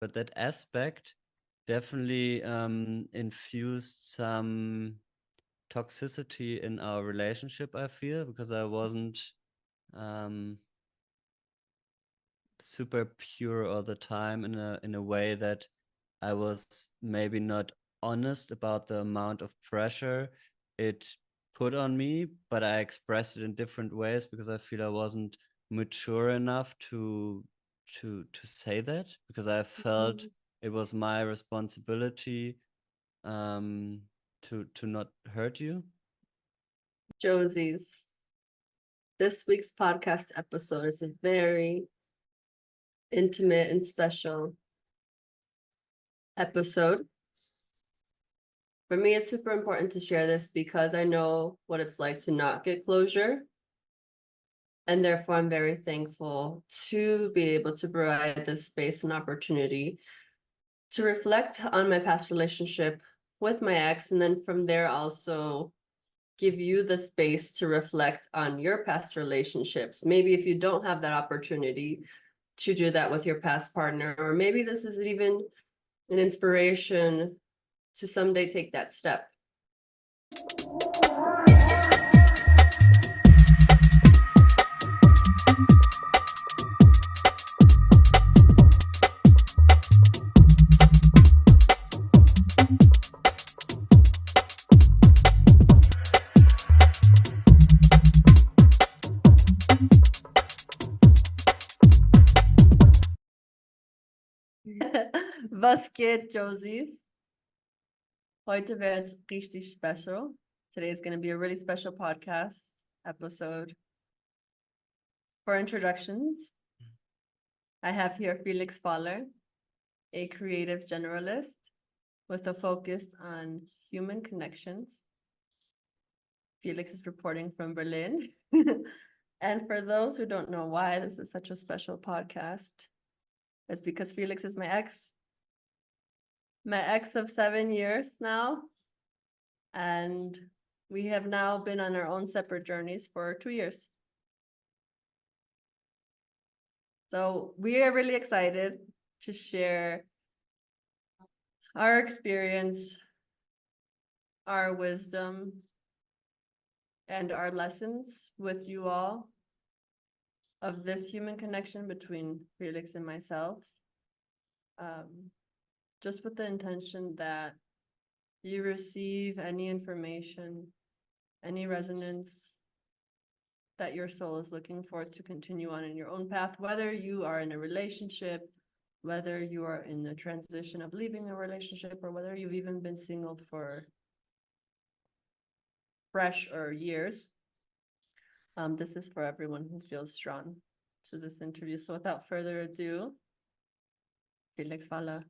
but that aspect definitely infused some toxicity in our relationship, I feel, because I wasn't super pure all the time in a way that I was maybe not honest about the amount of pressure it put on me, but I expressed it in different ways because I feel I wasn't mature enough to say that, because I felt it was my responsibility to not hurt you. Josies, this week's podcast episode is a very intimate and special episode. For me, it's super important to share this because I know what it's like to not get closure. And therefore, I'm very thankful to be able to provide this space and opportunity to reflect on my past relationship with my ex. And then from there, also give you the space to reflect on your past relationships. Maybe if you don't have that opportunity to do that with your past partner, or maybe this is even an inspiration to someday take that step. Was geht, Josies? Heute wird richtig special. Today is going to be a really special podcast episode. For introductions, I have here Felix Faller, a creative generalist with a focus on human connections. Felix is reporting from Berlin. And for those who don't know why this is such a special podcast, it's because Felix is my ex of 7 years now. And we have now been on our own separate journeys for 2 years. So we are really excited to share our experience, our wisdom, and our lessons with you all of this human connection between Felix and myself. Just with the intention that you receive any information, any resonance that your soul is looking for to continue on in your own path, whether you are in a relationship, whether you are in the transition of leaving a relationship, or whether you've even been single for fresh or years. This is for everyone who feels drawn to this interview. So without further ado, Felix Faller.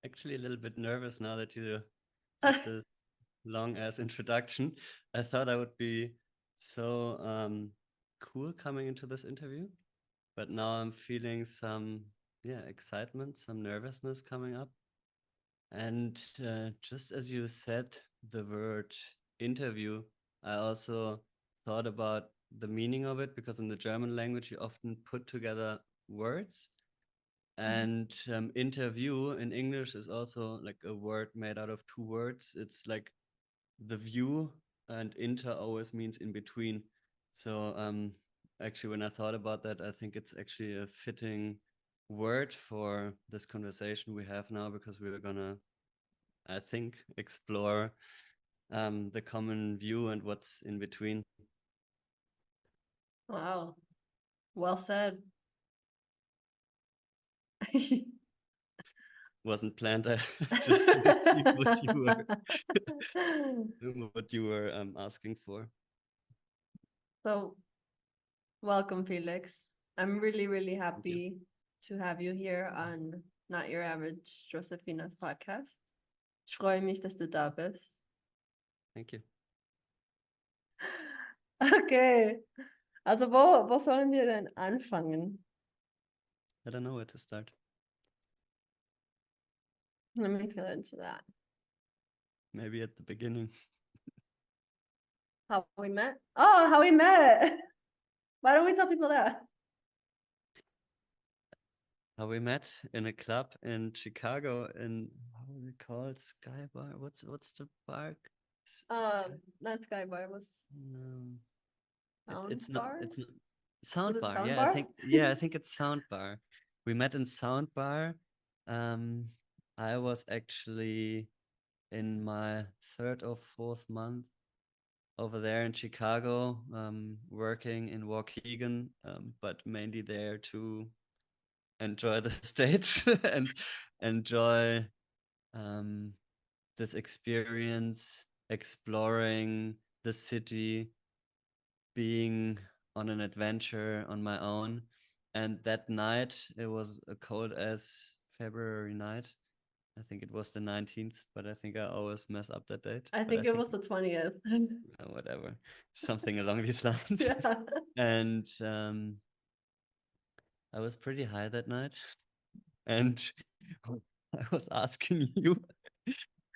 Actually, a little bit nervous now that you did this long ass introduction. I thought I would be so cool coming into this interview, but now I'm feeling some excitement, some nervousness coming up. And just as you said the word interview, I also thought about the meaning of it, because in the German language you often put together words. And interview in English is also like a word made out of 2 words. It's like the view, and inter always means in between. So actually, when I thought about that, I think it's actually a fitting word for this conversation we have now, because we're gonna, I think, explore the common view and what's in between. Wow, well said. Wasn't planned. I just assumed what you were asking for. So, welcome, Felix. I'm really, really happy to have you here on Not Your Average Josefina's podcast. Ich freue mich, dass du da bist. Thank you. Okay. Also, wo sollen wir denn anfangen? I don't know where to start. Let me feel into that. Maybe at the beginning. How we met? Oh, how we met. Why don't we tell people that? how we met in a club in Chicago in, how was it called? Sky Bar? What's the bar? Not Sky Bar, was No, Sound it's not. Bar? It's not Was Sound it Bar. Sound Yeah, I Bar? think. Yeah, I think it's Sound Bar. We met in Sound Bar. Um, I was actually in my 3rd or 4th month over there in Chicago, working in Waukegan, but mainly there to enjoy the States and enjoy this experience, exploring the city, being on an adventure on my own. And that night, it was a cold as February night. I think it was the 19th, but I think I always mess up that date. I But I think it think was the 20th. whatever, something along these lines. Yeah. And I was pretty high that night, and I was asking you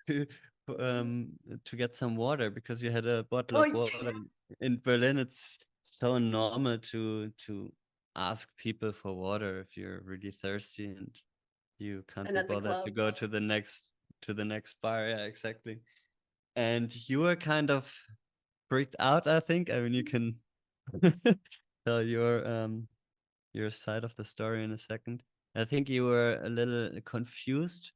to to get some water because you had a bottle Oh, of water. In Berlin, it's so normal to ask people for water if you're really thirsty and you can't and be at the bothered to clubs. go to the next bar. Yeah, exactly. And you were kind of freaked out, I think. I mean, you can tell your side of the story in a second. I think you were a little confused.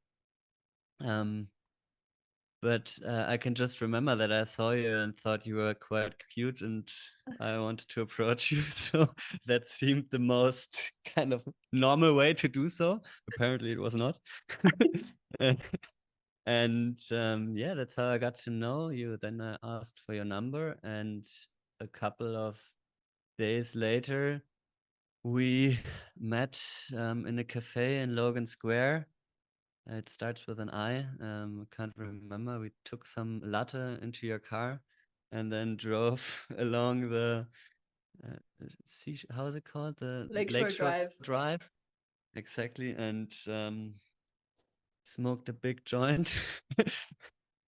But I can just remember that I saw you and thought you were quite cute, and I wanted to approach you. So that seemed the most kind of normal way to do so. Apparently, it was not. And yeah, that's how I got to know you. Then I asked for your number, and a couple of days later, we met in a cafe in Logan Square. It starts with an I. I can't remember. We took some latte into your car and then drove along the how is it called? The Lakeshore Lakeshore Drive. Drive. Exactly. And smoked a big joint.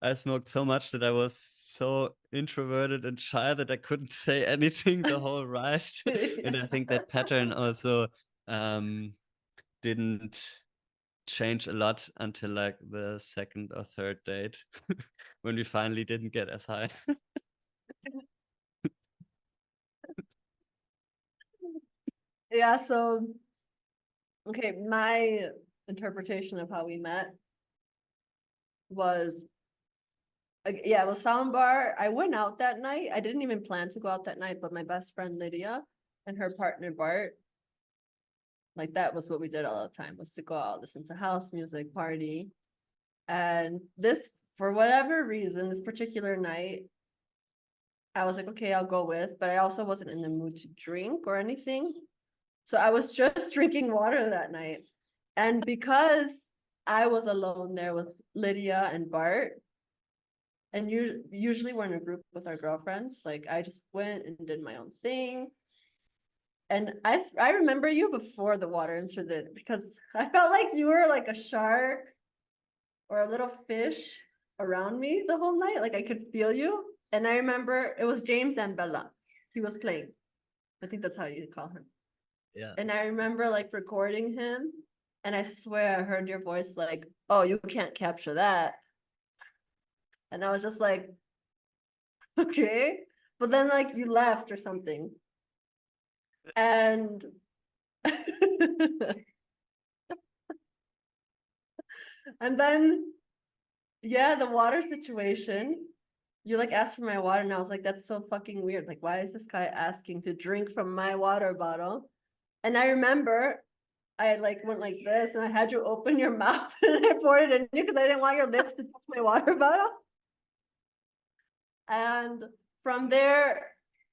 I smoked so much that I was so introverted and shy that I couldn't say anything the whole ride. And I think that pattern also didn't change a lot until like the 2nd or 3rd date when we finally didn't get as high. Yeah, so okay, my interpretation of how we met was yeah, it was Soundbar. I went out that night. I didn't even plan to go out that night, but my best friend Lydia and her partner Bart, like that was what we did all the time, was to go out, listen to house music, party. And this, for whatever reason, this particular night, I was like, okay, I'll go with, but I also wasn't in the mood to drink or anything. So I was just drinking water that night. And because I was alone there with Lydia and Bart, and usually we're in a group with our girlfriends, like I just went and did my own thing. And I remember you before the water incident because I felt like you were like a shark or a little fish around me the whole night. Like I could feel you. And I remember it was James and Bella. He was playing. I think that's how you call him. Yeah. And I remember like recording him. And I swear I heard your voice like, oh, you can't capture that. And I was just like, okay. But then like you left or something. And and then yeah, the water situation. You like asked for my water, and I was like, that's so fucking weird. Like, why is this guy asking to drink from my water bottle? And I remember I like went like this, and I had you open your mouth, and I poured it in you because I didn't want your lips to touch my water bottle. And from there,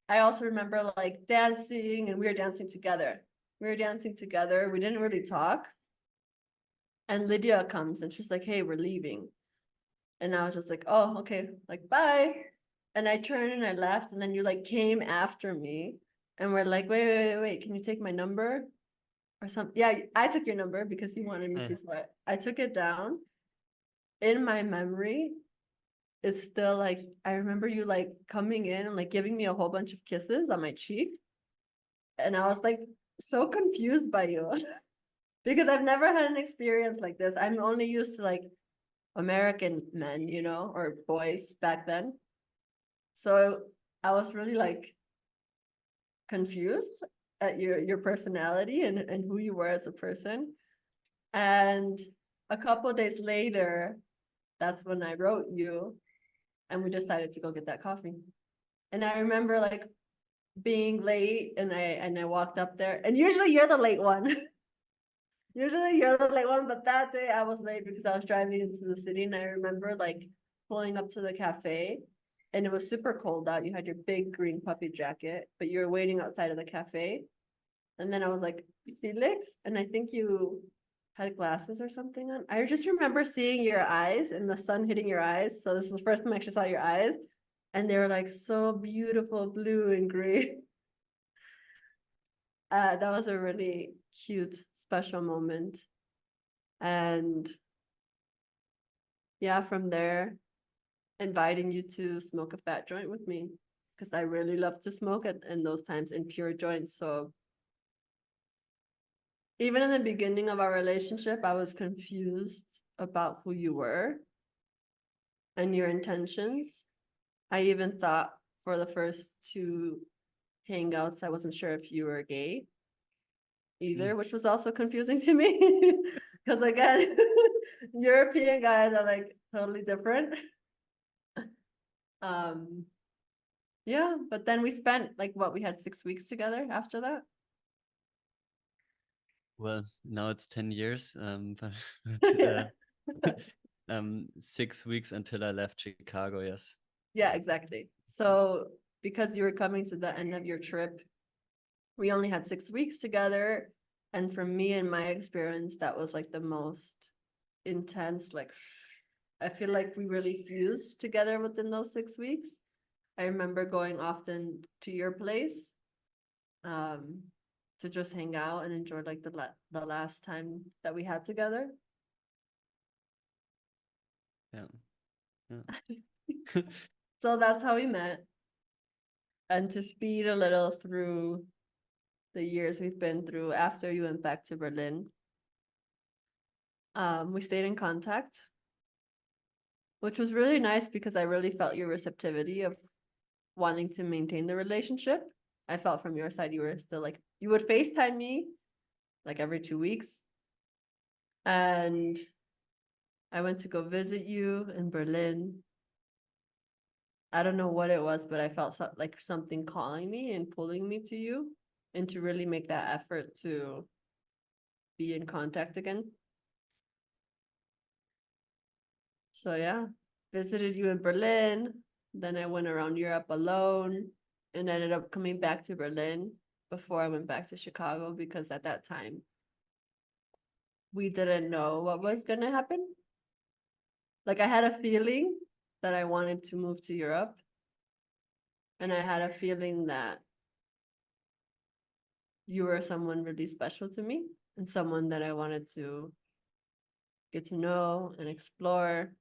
I also remember like dancing, and we were dancing together. We were dancing together. We didn't really talk. And Lydia comes, and she's like, hey, we're leaving. And I was just like, oh, okay, like, bye. And I turned and I left, and then you like came after me and we're like, wait, can you take my number? Or something. Yeah, I took your number because you wanted me to, so I took it down. In my memory, it's still like, I remember you like coming in and like giving me a whole bunch of kisses on my cheek. And I was like so confused by you because I've never had an experience like this. I'm only used to like American men, you know, or boys back then. So I was really like confused at your personality and who you were as a person. And a couple of days later, that's when I wrote you, and we decided to go get that coffee. And I remember like being late, and I walked up there, and usually you're the late one. Usually you're the late one, but that day I was late because I was driving into the city, and I remember like pulling up to the cafe, and it was super cold out. You had your big green puffy jacket, but you were waiting outside of the cafe. And then I was like, Felix, and I think you had glasses or something on. I just remember seeing your eyes and the sun hitting your eyes. So this is the first time I actually saw your eyes, and they were like so beautiful, blue and green. That was a really cute, special moment. And yeah, from there, inviting you to smoke a fat joint with me, because I really love to smoke in those times in pure joints. So even in the beginning of our relationship, I was confused about who you were and your intentions. I even thought for the first two hangouts, I wasn't sure if you were gay either, which was also confusing to me. Because again, European guys are like totally different. Yeah, but then we spent like what, we had 6 weeks together after that. Well, now it's 10 years, but 6 weeks until I left Chicago, yes. Yeah, exactly. So because you were coming to the end of your trip, we only had 6 weeks together. And for me, in my experience, that was like the most intense. Like, I feel like we really fused together within those 6 weeks. I remember going often to your place, to just hang out and enjoy like the last time that we had together. Yeah. So that's how we met. And to speed a little through the years we've been through after you went back to Berlin, we stayed in contact, which was really nice because I really felt your receptivity of wanting to maintain the relationship. I felt from your side you were still like, you would FaceTime me like every 2 weeks. And I went to go visit you in Berlin. I don't know what it was, but I felt like something calling me and pulling me to you, and to really make that effort to be in contact again. So yeah, visited you in Berlin. Then I went around Europe alone and ended up coming back to Berlin before I went back to Chicago, because at that time we didn't know what was gonna happen. Like, I had a feeling that I wanted to move to Europe, and I had a feeling that you were someone really special to me and someone that I wanted to get to know and explore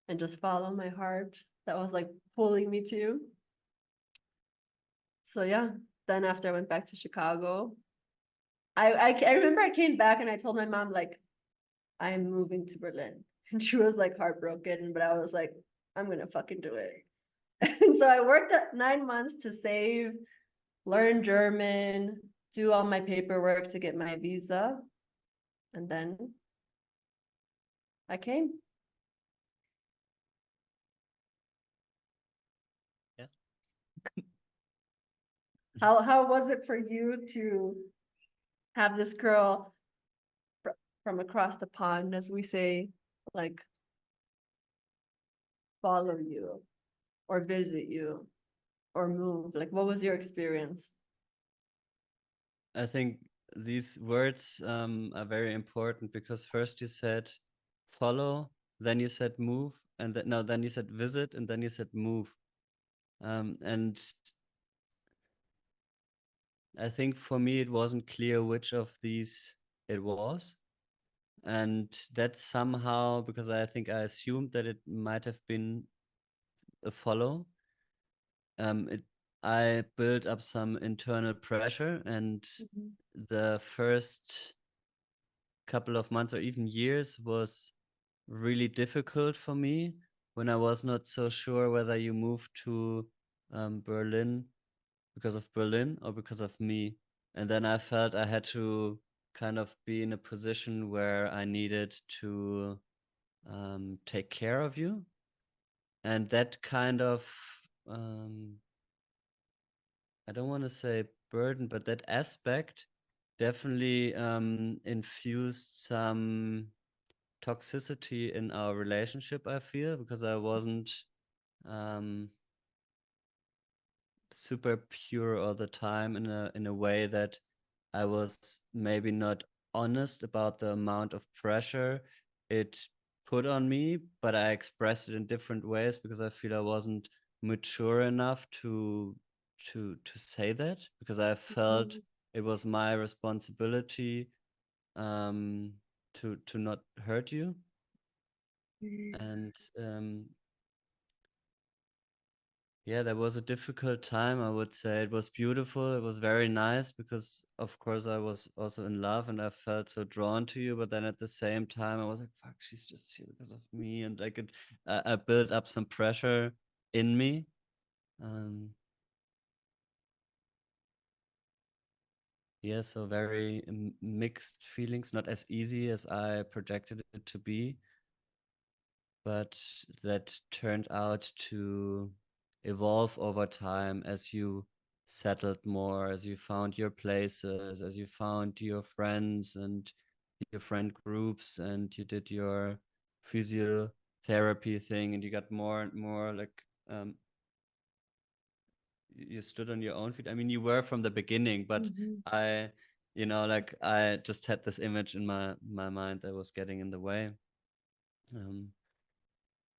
and just follow my heart that was like pulling me to you. So yeah, then after I went back to Chicago, I remember I came back and I told my mom, like, I'm moving to Berlin. And she was like heartbroken, but I was like, I'm gonna fucking do it. And so I worked 9 months to save, learn German, do all my paperwork to get my visa. And then I came. Yeah. How was it for you to have this girl from across the pond, as we say, like, follow you or visit you or move? Like, what was your experience? I think these words are very important, because first you said follow, then you said move, and then you said visit, and then you said move. And I think for me it wasn't clear which of these it was. And that somehow, because I think I assumed that it might have been a follow, I built up some internal pressure, and the first couple of months or even years was really difficult for me, when I was not so sure whether you moved to Berlin because of Berlin or because of me. And then I felt I had to kind of be in a position where I needed to take care of you. And that kind of, I don't want to say burden, but that aspect definitely infused some toxicity in our relationship, I feel, because I wasn't super pure all the time, in a way that I was maybe not honest about the amount of pressure it put on me, but I expressed it in different ways because I feel I wasn't mature enough to say that, because I felt it was my responsibility to not hurt you. And yeah, that was a difficult time, I would say. It was beautiful. It was very nice because, of course, I was also in love and I felt so drawn to you. But then at the same time, I was like, fuck, she's just here because of me. And like I built up some pressure in me. Yeah, so very mixed feelings, not as easy as I projected it to be, but that turned out to evolve over time as you settled more, as you found your places, as you found your friends and your friend groups, and you did your physiotherapy thing, and you got more and more like you stood on your own feet. I mean, you were from the beginning, but I, like I just had this image in my mind that was getting in the way.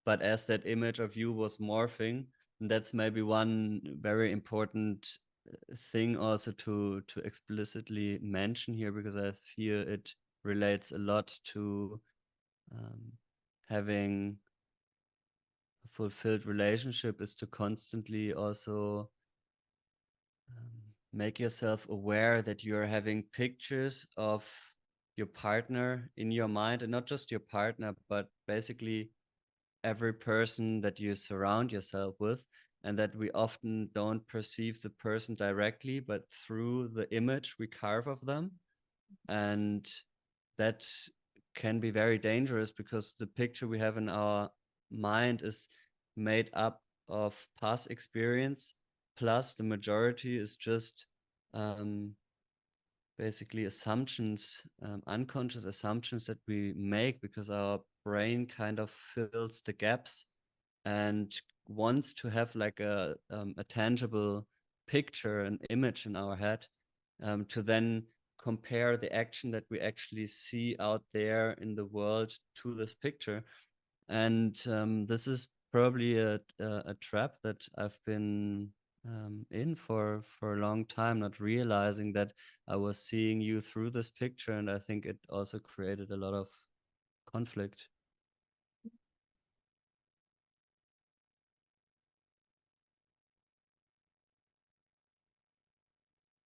But as that image of you was morphing, and that's maybe one very important thing also to explicitly mention here, because I feel it relates a lot to having a fulfilled relationship, is to constantly also make yourself aware that you're having pictures of your partner in your mind, and not just your partner, but basically every person that you surround yourself with, and that we often don't perceive the person directly, but through the image we carve of them. And that can be very dangerous, because the picture we have in our mind is made up of past experience, plus the majority is just basically assumptions, unconscious assumptions that we make, because our brain kind of fills the gaps and wants to have like a tangible picture, an image in our head, to then compare the action that we actually see out there in the world to this picture. And this is probably a trap that I've been in for a long time, not realizing that I was seeing you through this picture. And I think it also created a lot of conflict.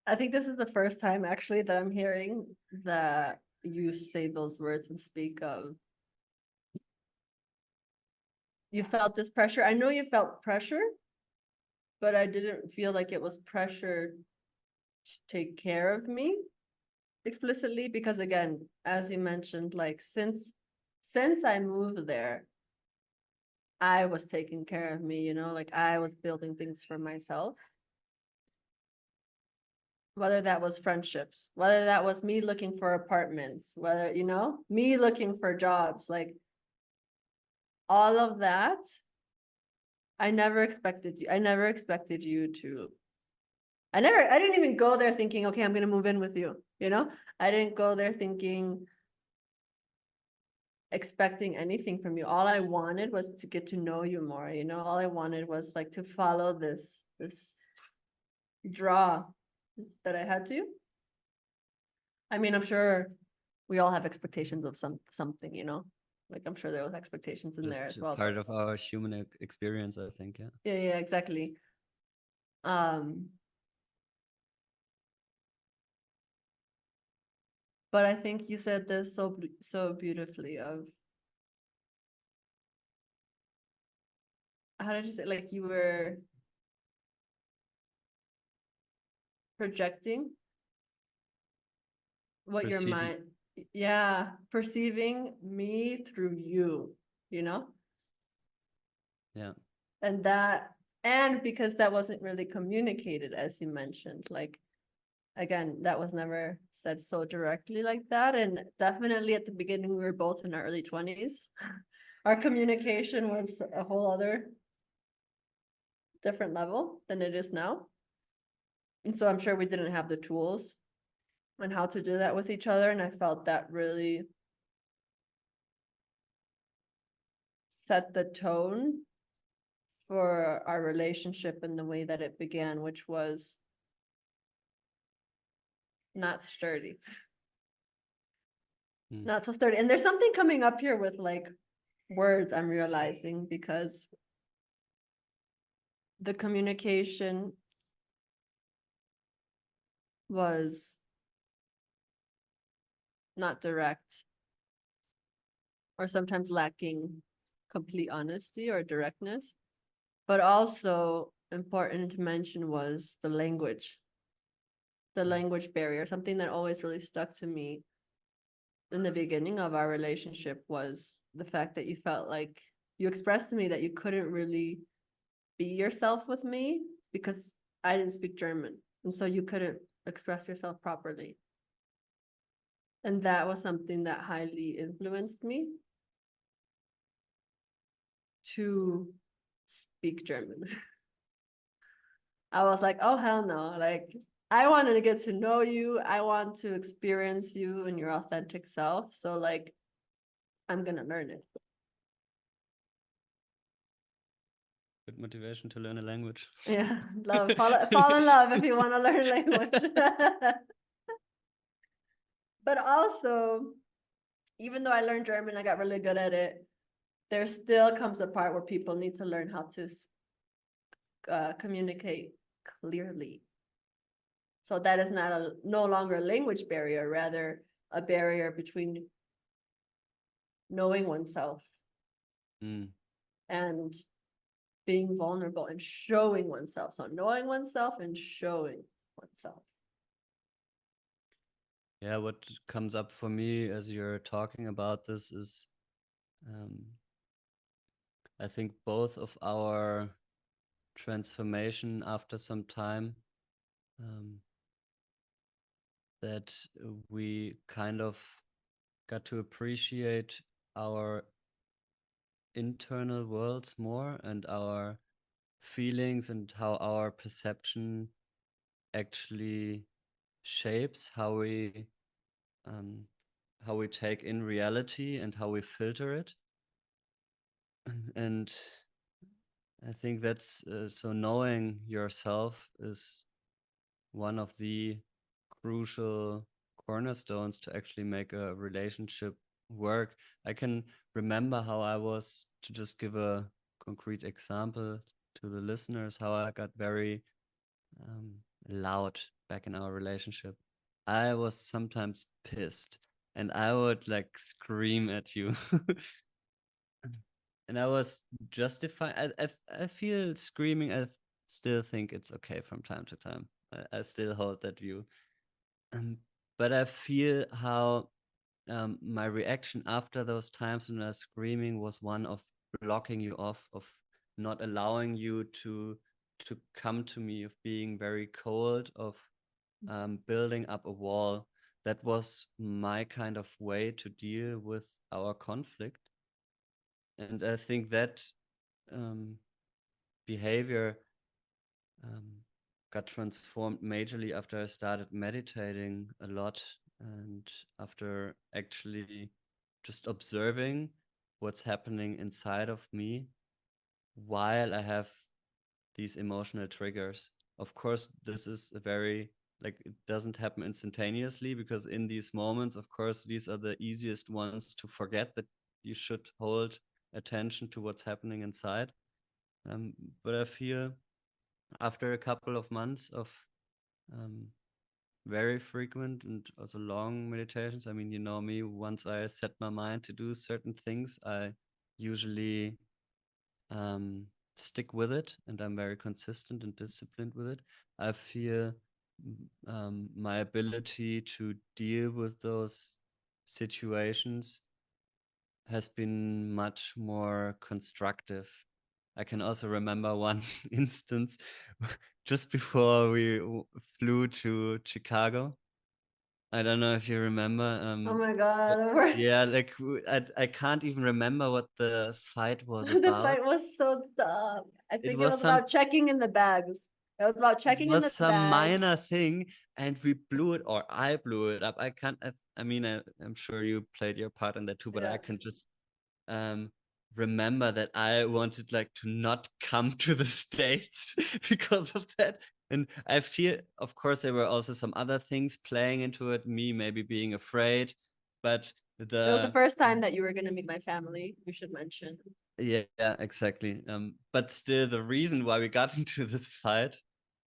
I think this is the first time actually that I'm hearing that you say those words and speak of you felt this pressure. I know you felt pressure, but I didn't feel like it was pressure to take care of me explicitly, because again, as you mentioned, like since I moved there, I was taking care of me, like I was building things for myself. Whether that was friendships, whether that was me looking for apartments, whether, me looking for jobs, like all of that. I never expected you to, I didn't even go there thinking, okay, I'm gonna move in with you, I didn't go there thinking, expecting anything from you. All I wanted was to get to know you more, all I wanted was like to follow this draw that I had to. I mean, I'm sure we all have expectations of something, like I'm sure there was expectations in there as well. Part of our human experience, I think. Yeah, exactly. But I think you said this so beautifully of, how did you say, like you were projecting what your Perceiving. mind, perceiving me through you, you know? Yeah. And because that wasn't really communicated, as you mentioned, like, again, that was never said so directly like that. And definitely at the beginning, we were both in our early 20s. Our communication was a whole other different level than it is now. And so I'm sure we didn't have the tools on how to do that with each other. And I felt that really set the tone for our relationship and the way that it began, which was not sturdy. Not so sturdy. And there's something coming up here with like words, I'm realizing, because the communication was not direct, or sometimes lacking complete honesty or directness. But also important to mention was the language barrier. Something that always really stuck to me in the beginning of our relationship was the fact that you felt like you expressed to me that you couldn't really be yourself with me because I didn't speak German. And so you couldn't express yourself properly. And that was something that highly influenced me to speak German. I was like, oh, hell no. Like, I wanted to get to know you. I want to experience you and your authentic self. So, like, I'm going to learn it. Good motivation to learn a language. Yeah, fall in love if you want to learn language. But also, even though I learned German, I got really good at it. There still comes a part where people need to learn how to communicate clearly. So that is no longer a language barrier, rather a barrier between knowing oneself and being vulnerable and showing oneself. So knowing oneself and showing oneself. Yeah, what comes up for me as you're talking about this is, I think both of our transformation after some time, that we kind of got to appreciate our internal worlds more and our feelings and how our perception actually shapes how we take in reality and how we filter it. And I think that's so knowing yourself is one of the crucial cornerstones to actually make a relationship work. I can remember how I was, to just give a concrete example to the listeners, how I got very loud back in our relationship. I was sometimes pissed and I would like scream at you. And I was justifying. I feel screaming. I still think it's okay from time to time. I still hold that view. But I feel how my reaction after those times when I was screaming was one of blocking you off, of not allowing you to come to me, of being very cold, of building up a wall. That was my kind of way to deal with our conflict. And I think that behavior got transformed majorly after I started meditating a lot and after actually just observing what's happening inside of me while I have these emotional triggers. Of course, this is a very, like, it doesn't happen instantaneously, because in these moments, of course, these are the easiest ones to forget, that you should hold attention to what's happening inside. But I feel after a couple of months of very frequent and also long meditations. I mean, you know me, once I set my mind to do certain things, I usually stick with it, and I'm very consistent and disciplined with it. I feel my ability to deal with those situations has been much more constructive. I can also remember one instance just before we flew to Chicago. I don't know if you remember. Oh my But God. yeah, like I can't even remember what the fight was The about. fight was so dumb. I It think it was was about checking in the bags. It was about it checking in was the some bags. minor thing, and we blew it, or I blew it up. I can't. I mean, I'm sure you played your part in that too, but Yeah. I can just um remember that I wanted like to not come to the States because of that. And I feel, of course, there were also some other things playing into it, me maybe being afraid, but It was the the first time that you were gonna meet my family, we should mention. yeah, exactly. But still, the reason why we got into this fight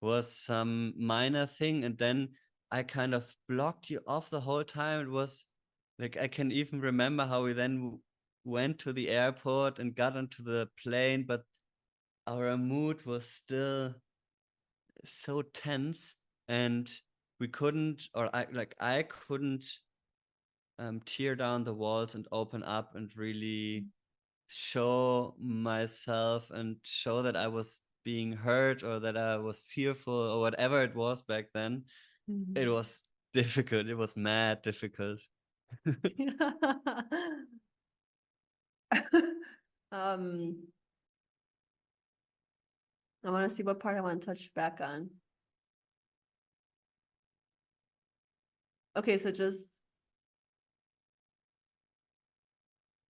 was some minor thing, and then I kind of blocked you off the whole time. It was like I can even remember how we then went to the airport and got onto the plane, but our mood was still so tense, and we couldn't, or I couldn't tear down the walls and open up and really show myself and show that I was being hurt or that I was fearful or whatever it was back then. It was difficult. It was mad difficult. um I want to see what part I want to touch back on. Okay, so just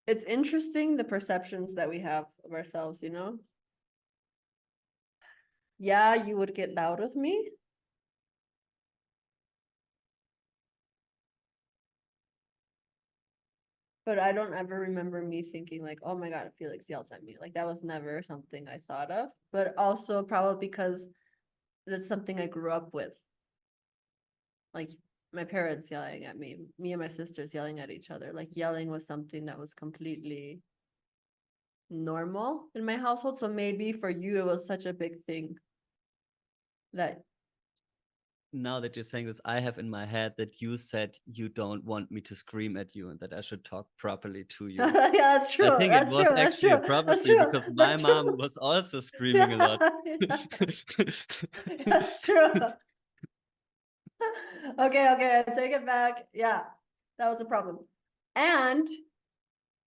it's interesting the perceptions that we have of ourselves, you know? Yeah, you would get loud with me. But I don't ever remember me thinking like, oh my God, Felix yells at me. Like that was never something I thought of. But also probably because that's something I grew up with. Like my parents yelling at me and my sisters yelling at each other. Like yelling was something that was completely normal in my household. So maybe for you it was such a big thing that Now that you're saying this, I have in my head that you said you don't want me to scream at you and that I should talk properly to you. yeah, that's I true. think it That's was true. That's actually a true. That's prophecy true. because my That's mom true. was also screaming a Yeah, lot. yeah. That's true. Okay, I take it back. Yeah, that was a problem. And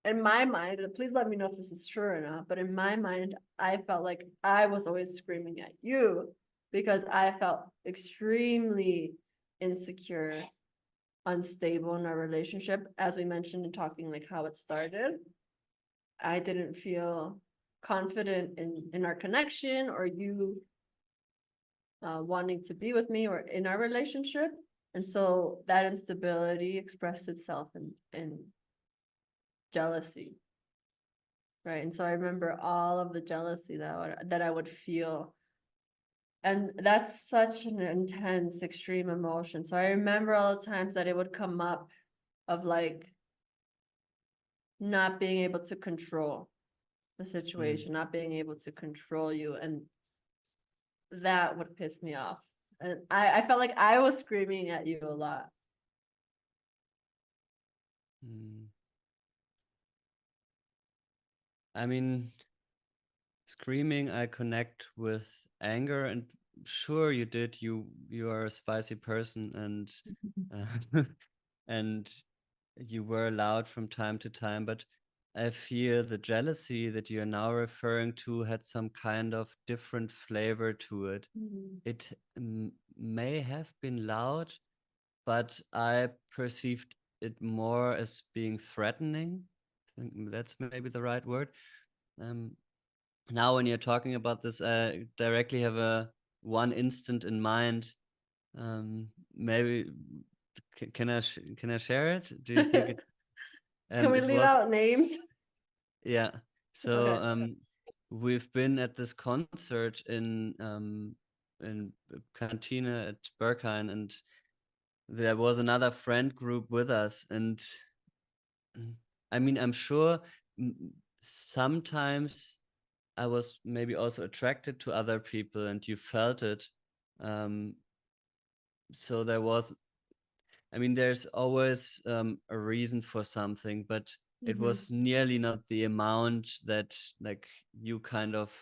in my mind, and please let me know if this is true or not, but in my mind, I felt like I was always screaming at you because I felt extremely insecure, unstable in our relationship, as we mentioned in talking like how it started. I didn't feel confident in our connection or you wanting to be with me or in our relationship. And so that instability expressed itself in jealousy. Right. And so I remember all of the jealousy that I would feel. And that's such an intense, extreme emotion. So I remember all the times that it would come up of like not being able to control the situation, not being able to control you. And that would piss me off. And I felt like I was screaming at you a lot. I mean, screaming, I connect with anger, and sure you did. You are a spicy person, and and you were loud from time to time, but I fear the jealousy that you're now referring to had some kind of different flavor to it. It may have been loud, but I perceived it more as being threatening. I think that's maybe the right word. Um, Now, when you're talking about this, I directly have a one instant in mind. Maybe can I share it? Do you think it? Can we It leave was out names? yeah. So Okay. we've been at this concert in Cantina at Berghain, and there was another friend group with us, and I mean, I'm sure sometimes I was maybe also attracted to other people, and you felt it. Um, so there was, I mean, there's always a reason for something, but it was nearly not the amount that like you kind of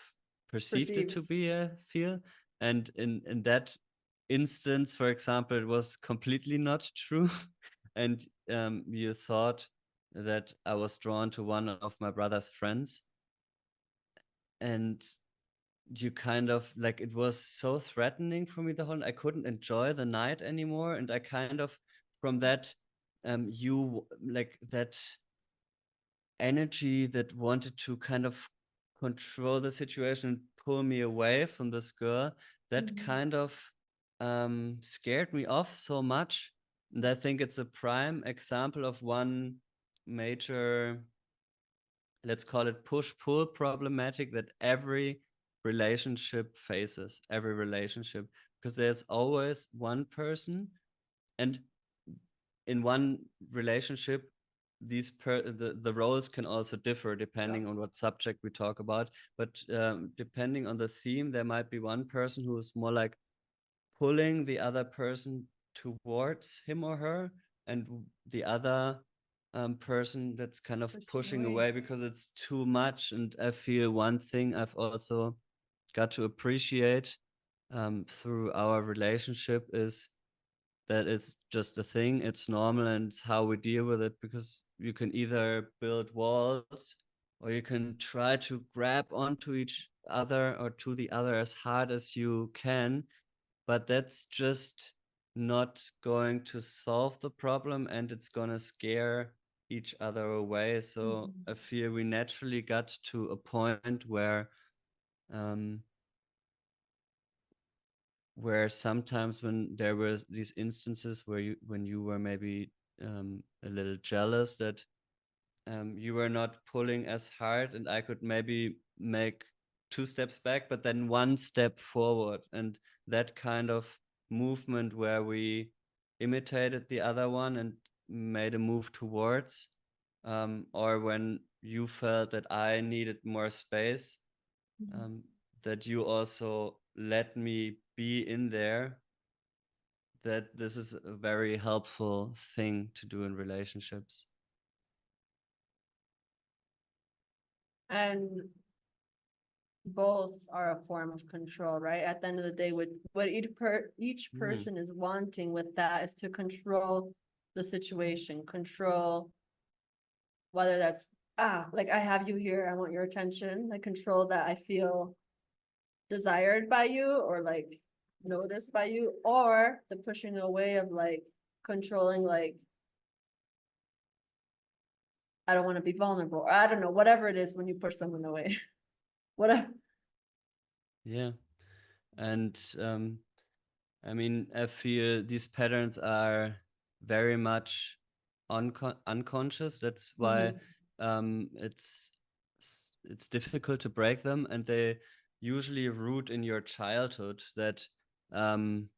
perceived it to Perceived. be, I feel. And in that instance, for example, it was completely not true. And you thought that I was drawn to one of my brother's friends. And you kind of like, it was so threatening for me the whole, I couldn't enjoy the night anymore. And I kind of, from that, you like that energy that wanted to kind of control the situation and pull me away from this girl, that kind of scared me off so much. And I think it's a prime example of one major, let's call it push-pull problematic, that every relationship faces, every relationship, because there's always one person, and in one relationship, the roles can also differ depending on what subject we talk about. But depending on the theme, there might be one person who is more like pulling the other person towards him or her, and the other person that's kind of pushing away because it's too much. And I feel one thing I've also got to appreciate through our relationship is that it's just a thing, it's normal, and it's how we deal with it, because you can either build walls or you can try to grab onto each other or to the other as hard as you can, but that's just not going to solve the problem, and it's going to scare each other away. So I feel we naturally got to a point um, where sometimes when there were these instances where when you were maybe a little jealous that you were not pulling as hard, and I could maybe make 2 steps back, but then 1 step forward. And that kind of movement where we imitated the other one and made a move towards, or when you felt that I needed more space, that you also let me be in there, that this is a very helpful thing to do in relationships. And both are a form of control, right? At the end of the day, what each person is wanting with that is to control the situation, control whether that's like I have you here, I want your attention, like control that I feel desired by you or like noticed by you, or the pushing away of like controlling, like I don't want to be vulnerable, or I don't know, whatever it is when you push someone away. Whatever. Yeah. And I mean, I feel these patterns are very much unconscious. That's why it's difficult to break them, and they usually root in your childhood. That um,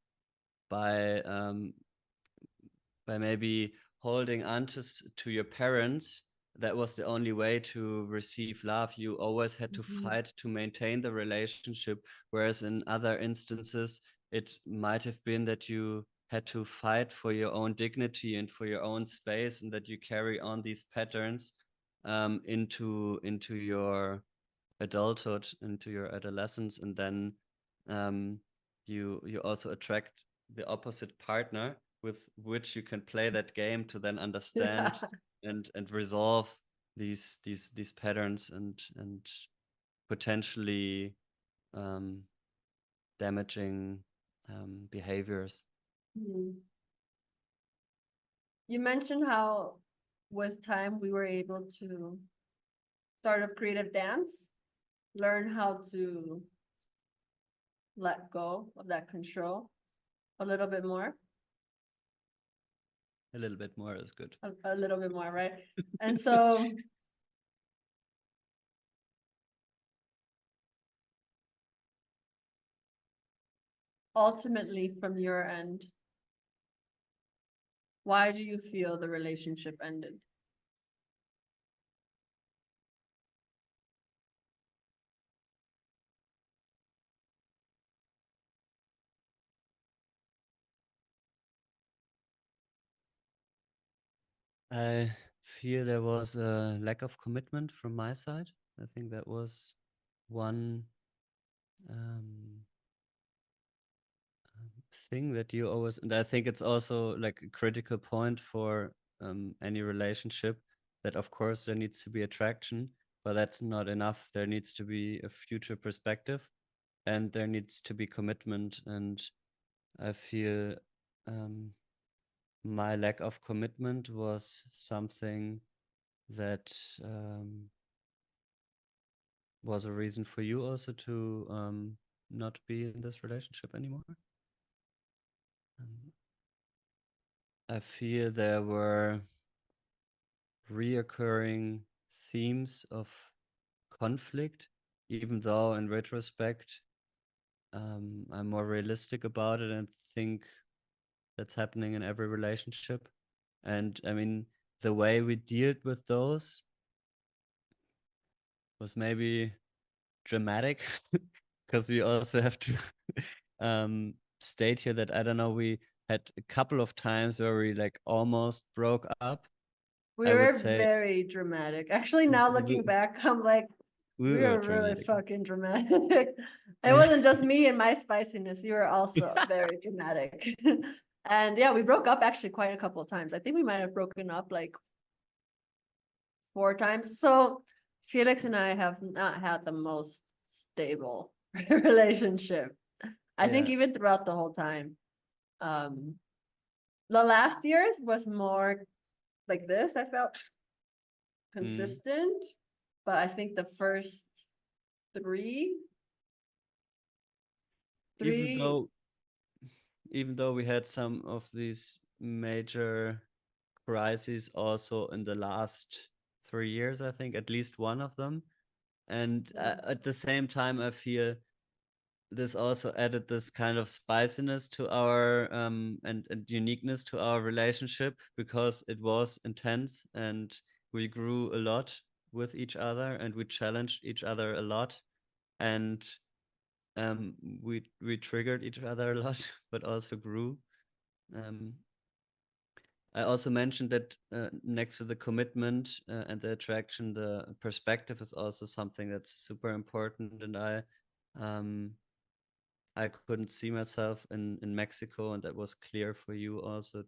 by maybe holding on to your parents, that was the only way to receive love. You always had to fight to maintain the relationship, whereas in other instances it might have been that you had to fight for your own dignity and for your own space, and that you carry on these patterns into your adulthood, into your adolescence, and then you also attract the opposite partner with which you can play that game to then understand and resolve these patterns and potentially damaging behaviors. You mentioned how with time we were able to start a creative dance, learn how to let go of that control a little bit more. A little bit more is good. A little bit more, right? And so ultimately from your end, Why do you feel the relationship ended? I feel there was a lack of commitment from my side. I think that was one thing that you always, and I think it's also like a critical point for any relationship, that of course there needs to be attraction, but that's not enough. There needs to be a future perspective, and there needs to be commitment. And I feel my lack of commitment was something that was a reason for you also to not be in this relationship anymore. I feel there were reoccurring themes of conflict, even though in retrospect I'm more realistic about it and think that's happening in every relationship. And I mean, the way we dealt with those was maybe dramatic, because we also have to state here that, I don't know, we had a couple of times where we like almost broke up. We I would were say very dramatic. Actually, now looking back, I'm like, we were were really dramatic. fucking dramatic. It wasn't just me and my spiciness. You were also very dramatic. And yeah, we broke up actually quite a couple of times. I think we might have broken up like 4 times. So Felix and I have not had the most stable relationship. I think Yeah. even throughout the whole time. The last years was more like this. I felt consistent, but I think the first three, Even three, though even though we had some of these major crises also in the last 3 years, I think at least one of them. And at the same time, I feel this also added this kind of spiciness to our and uniqueness to our relationship, because it was intense and we grew a lot with each other and we challenged each other a lot, and we triggered each other a lot but also grew. I also mentioned that next to the commitment and the attraction, the perspective is also something that's super important. And I couldn't see myself in Mexico, and that was clear for you also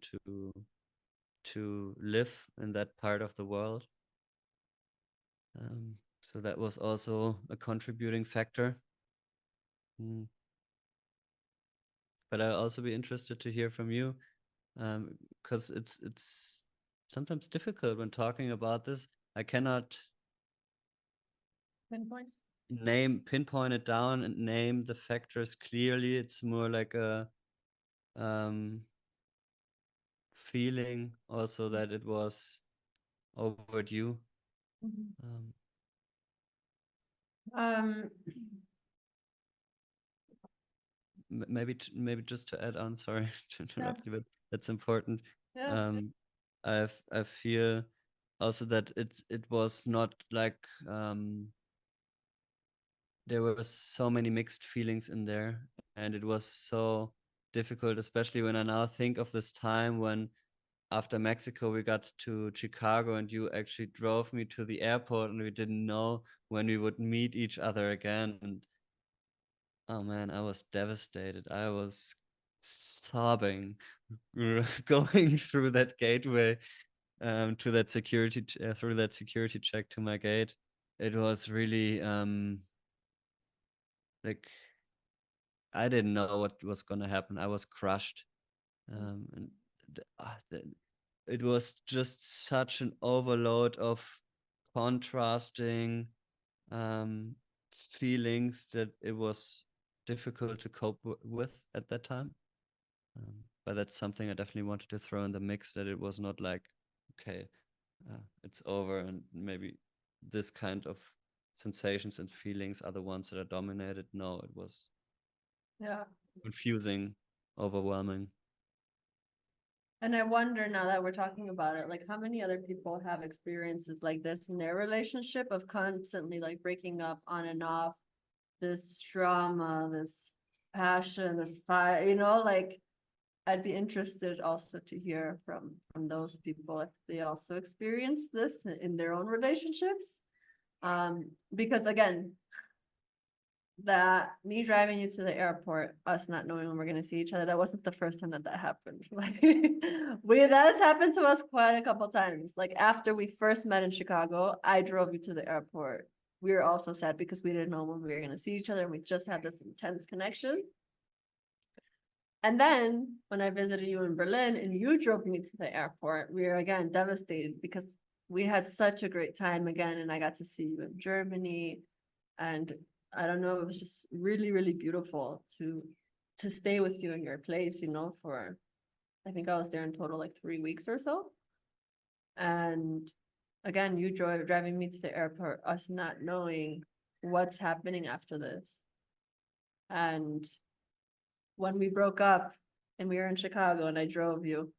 to live in that part of the world. So that was also a contributing factor. But I'll also be interested to hear from you, because it's sometimes difficult when talking about this. I cannot pinpoint it down and name the factors clearly. It's more like a feeling also that it was overdue. Maybe just to add on, sorry to interrupt you, but that's important. I feel also that it was not like there were so many mixed feelings in there, and it was so difficult, especially when I now think of this time when after Mexico we got to Chicago and you actually drove me to the airport and we didn't know when we would meet each other again. And oh man, I was devastated. I was sobbing going through that gateway to that security through that security check to my gate. It was really like I didn't know what was going to happen. I was crushed. And it was just such an overload of contrasting feelings that it was difficult to cope with at that time. But that's something I definitely wanted to throw in the mix, that it was not like, okay, it's over and maybe this kind of sensations and feelings are the ones that are dominated. No, it was confusing, overwhelming. And I wonder, now that we're talking about it, like how many other people have experiences like this in their relationship of constantly like breaking up on and off, this drama, this passion, this fire, you know, like I'd be interested also to hear from those people if they also experience this in their own relationships. Because again, that me driving you to the airport, us not knowing when we're gonna see each other, that wasn't the first time that happened. Like that's happened to us quite a couple times. Like after we first met in Chicago, I drove you to the airport. We were also sad because we didn't know when we were gonna see each other, and we just had this intense connection. And then when I visited you in Berlin and you drove me to the airport, we were again devastated because we had such a great time again, and I got to see you in Germany, and I don't know, it was just really, really beautiful to stay with you in your place, you know, for I think I was there in total like 3 weeks or so. And again, you driving me to the airport, us not knowing what's happening after this. And when we broke up and we were in Chicago and I drove you,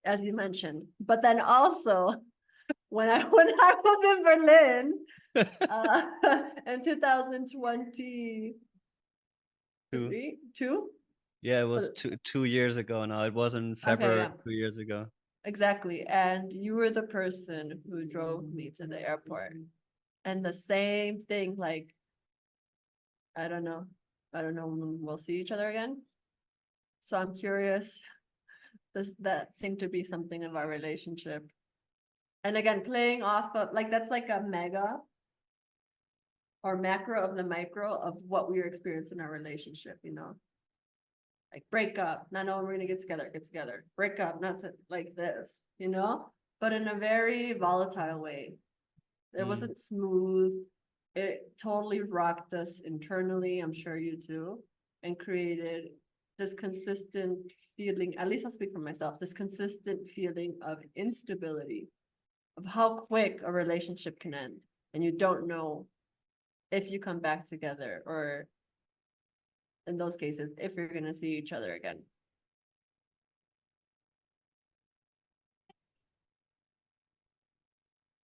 as you mentioned, but then also when I was in Berlin in 2022. Yeah, it was 2 years ago now. It was in February, Okay, yeah. 2 years ago. Exactly. And you were the person who drove me to the airport. And the same thing, like, I don't know when we'll see each other again. So I'm curious. That seemed to be something of our relationship. And again, playing off of like that's like a mega or macro of the micro of what we were experiencing in our relationship, you know. Like break up, not knowing we're gonna get together, break up, not to, like this, you know, but in a very volatile way. It wasn't smooth. It totally rocked us internally, I'm sure you too, and created this consistent feeling, at least I'll speak for myself, this consistent feeling of instability, of how quick a relationship can end. And you don't know if you come back together or in those cases, if you're going to see each other again.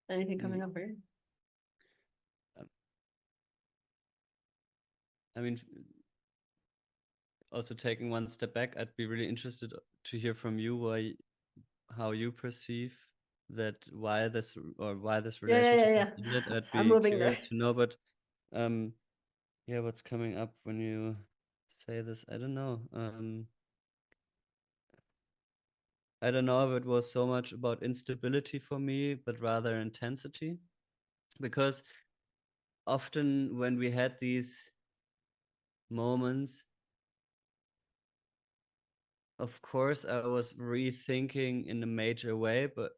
Anything coming up for you? I mean, also taking one step back, I'd be really interested to hear from you how you perceive that, why this relationship has ended. I'd be curious to know, but yeah, what's coming up when you say this? I don't know. I don't know if it was so much about instability for me, but rather intensity. Because often when we had these moments, of course, I was rethinking in a major way, but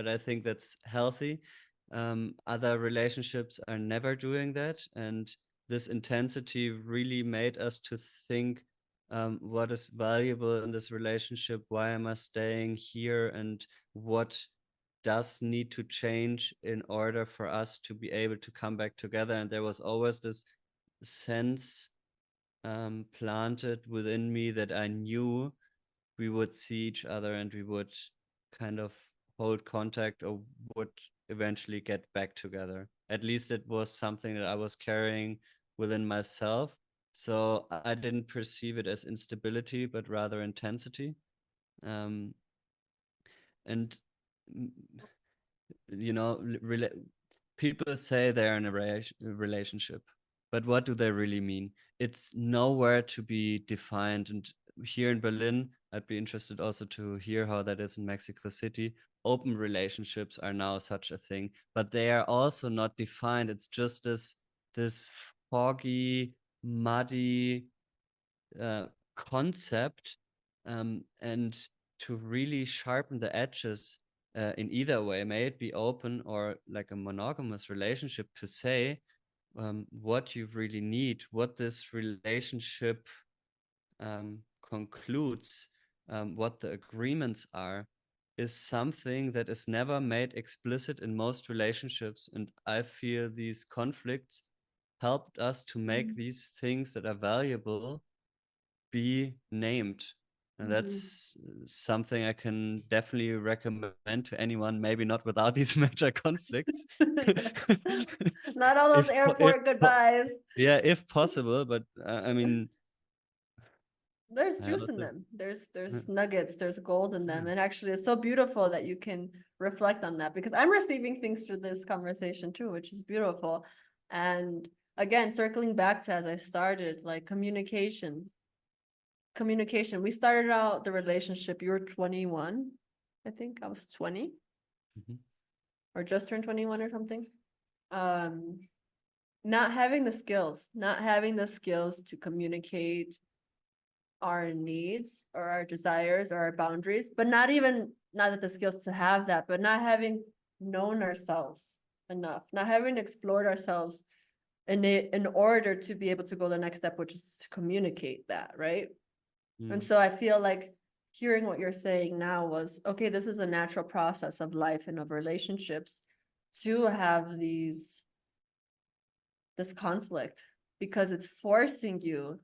I think that's healthy. Other relationships are never doing that, and this intensity really made us to think what is valuable in this relationship, why am I staying here, and what does need to change in order for us to be able to come back together. And there was always this sense planted within me that I knew we would see each other and we would kind of hold contact or would eventually get back together. At least it was something that I was carrying within myself. So I didn't perceive it as instability, but rather intensity. And, you know, people say they're in a relationship, but what do they really mean? It's nowhere to be defined. And here in Berlin, I'd be interested also to hear how that is in Mexico City. Open relationships are now such a thing, but they are also not defined. It's just this foggy, muddy concept, and to really sharpen the edges in either way, may it be open or like a monogamous relationship, to say what you really need, what this relationship concludes, what the agreements are, is something that is never made explicit in most relationships. And I feel these conflicts helped us to make these things that are valuable be named. And that's something I can definitely recommend to anyone, maybe not without these major conflicts. Not all those airport goodbyes. Yeah, if possible, but I mean, there's I juice in also, them. There's nuggets, there's gold in them. And actually it's so beautiful that you can reflect on that, because I'm receiving things through this conversation too, which is beautiful. And again, circling back to as I started, like communication. We started out the relationship, you were 21, I think I was 20 or just turned 21 or something. Not having the skills to communicate our needs or our desires or our boundaries, but not that the skills to have that, but not having known ourselves enough, not having explored ourselves in order to be able to go the next step, which is to communicate that, right? And so I feel like hearing what you're saying now was, okay, this is a natural process of life and of relationships to have this conflict, because it's forcing you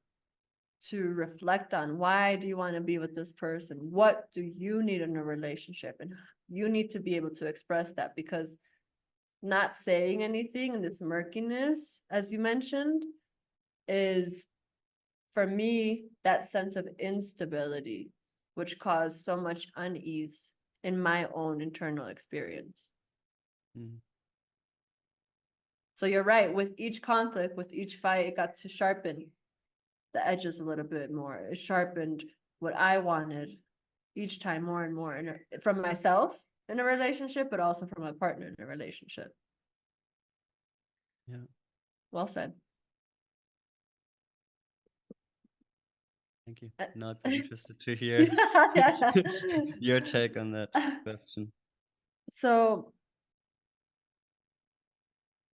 to reflect on, why do you want to be with this person? What do you need in a relationship? And you need to be able to express that, because not saying anything in this murkiness, as you mentioned, is, for me, that sense of instability, which caused so much unease in my own internal experience. So you're right, with each conflict, with each fight, it got to sharpen the edges a little bit more. It sharpened what I wanted each time more and more, and from myself in a relationship, but also from my partner in a relationship. Yeah. Well said. Thank you. Now I'd be interested to hear your take on that question. So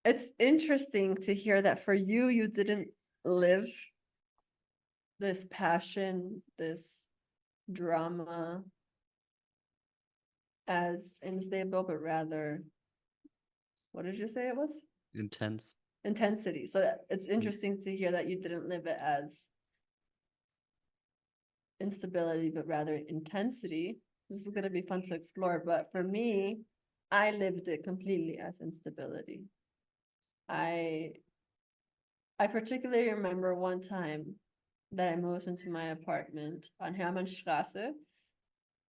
it's interesting to hear that for you, you didn't live this passion, this drama as unstable, but rather, what did you say it was? Intense. Intensity. So it's interesting to hear that you didn't live it as instability, but rather intensity. This is going to be fun to explore, but for me, I lived it completely as instability. I particularly remember one time that I moved into my apartment on Hermannstraße,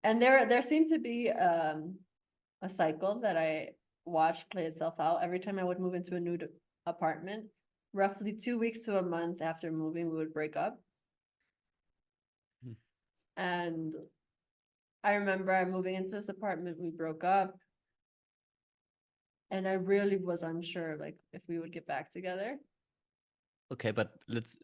and there seemed to be a cycle that I watched play itself out. Every time I would move into a new apartment, roughly 2 weeks to a month after moving, we would break up. And I remember I'm moving into this apartment, we broke up, and I really was unsure, like, if we would get back together. Okay, but let's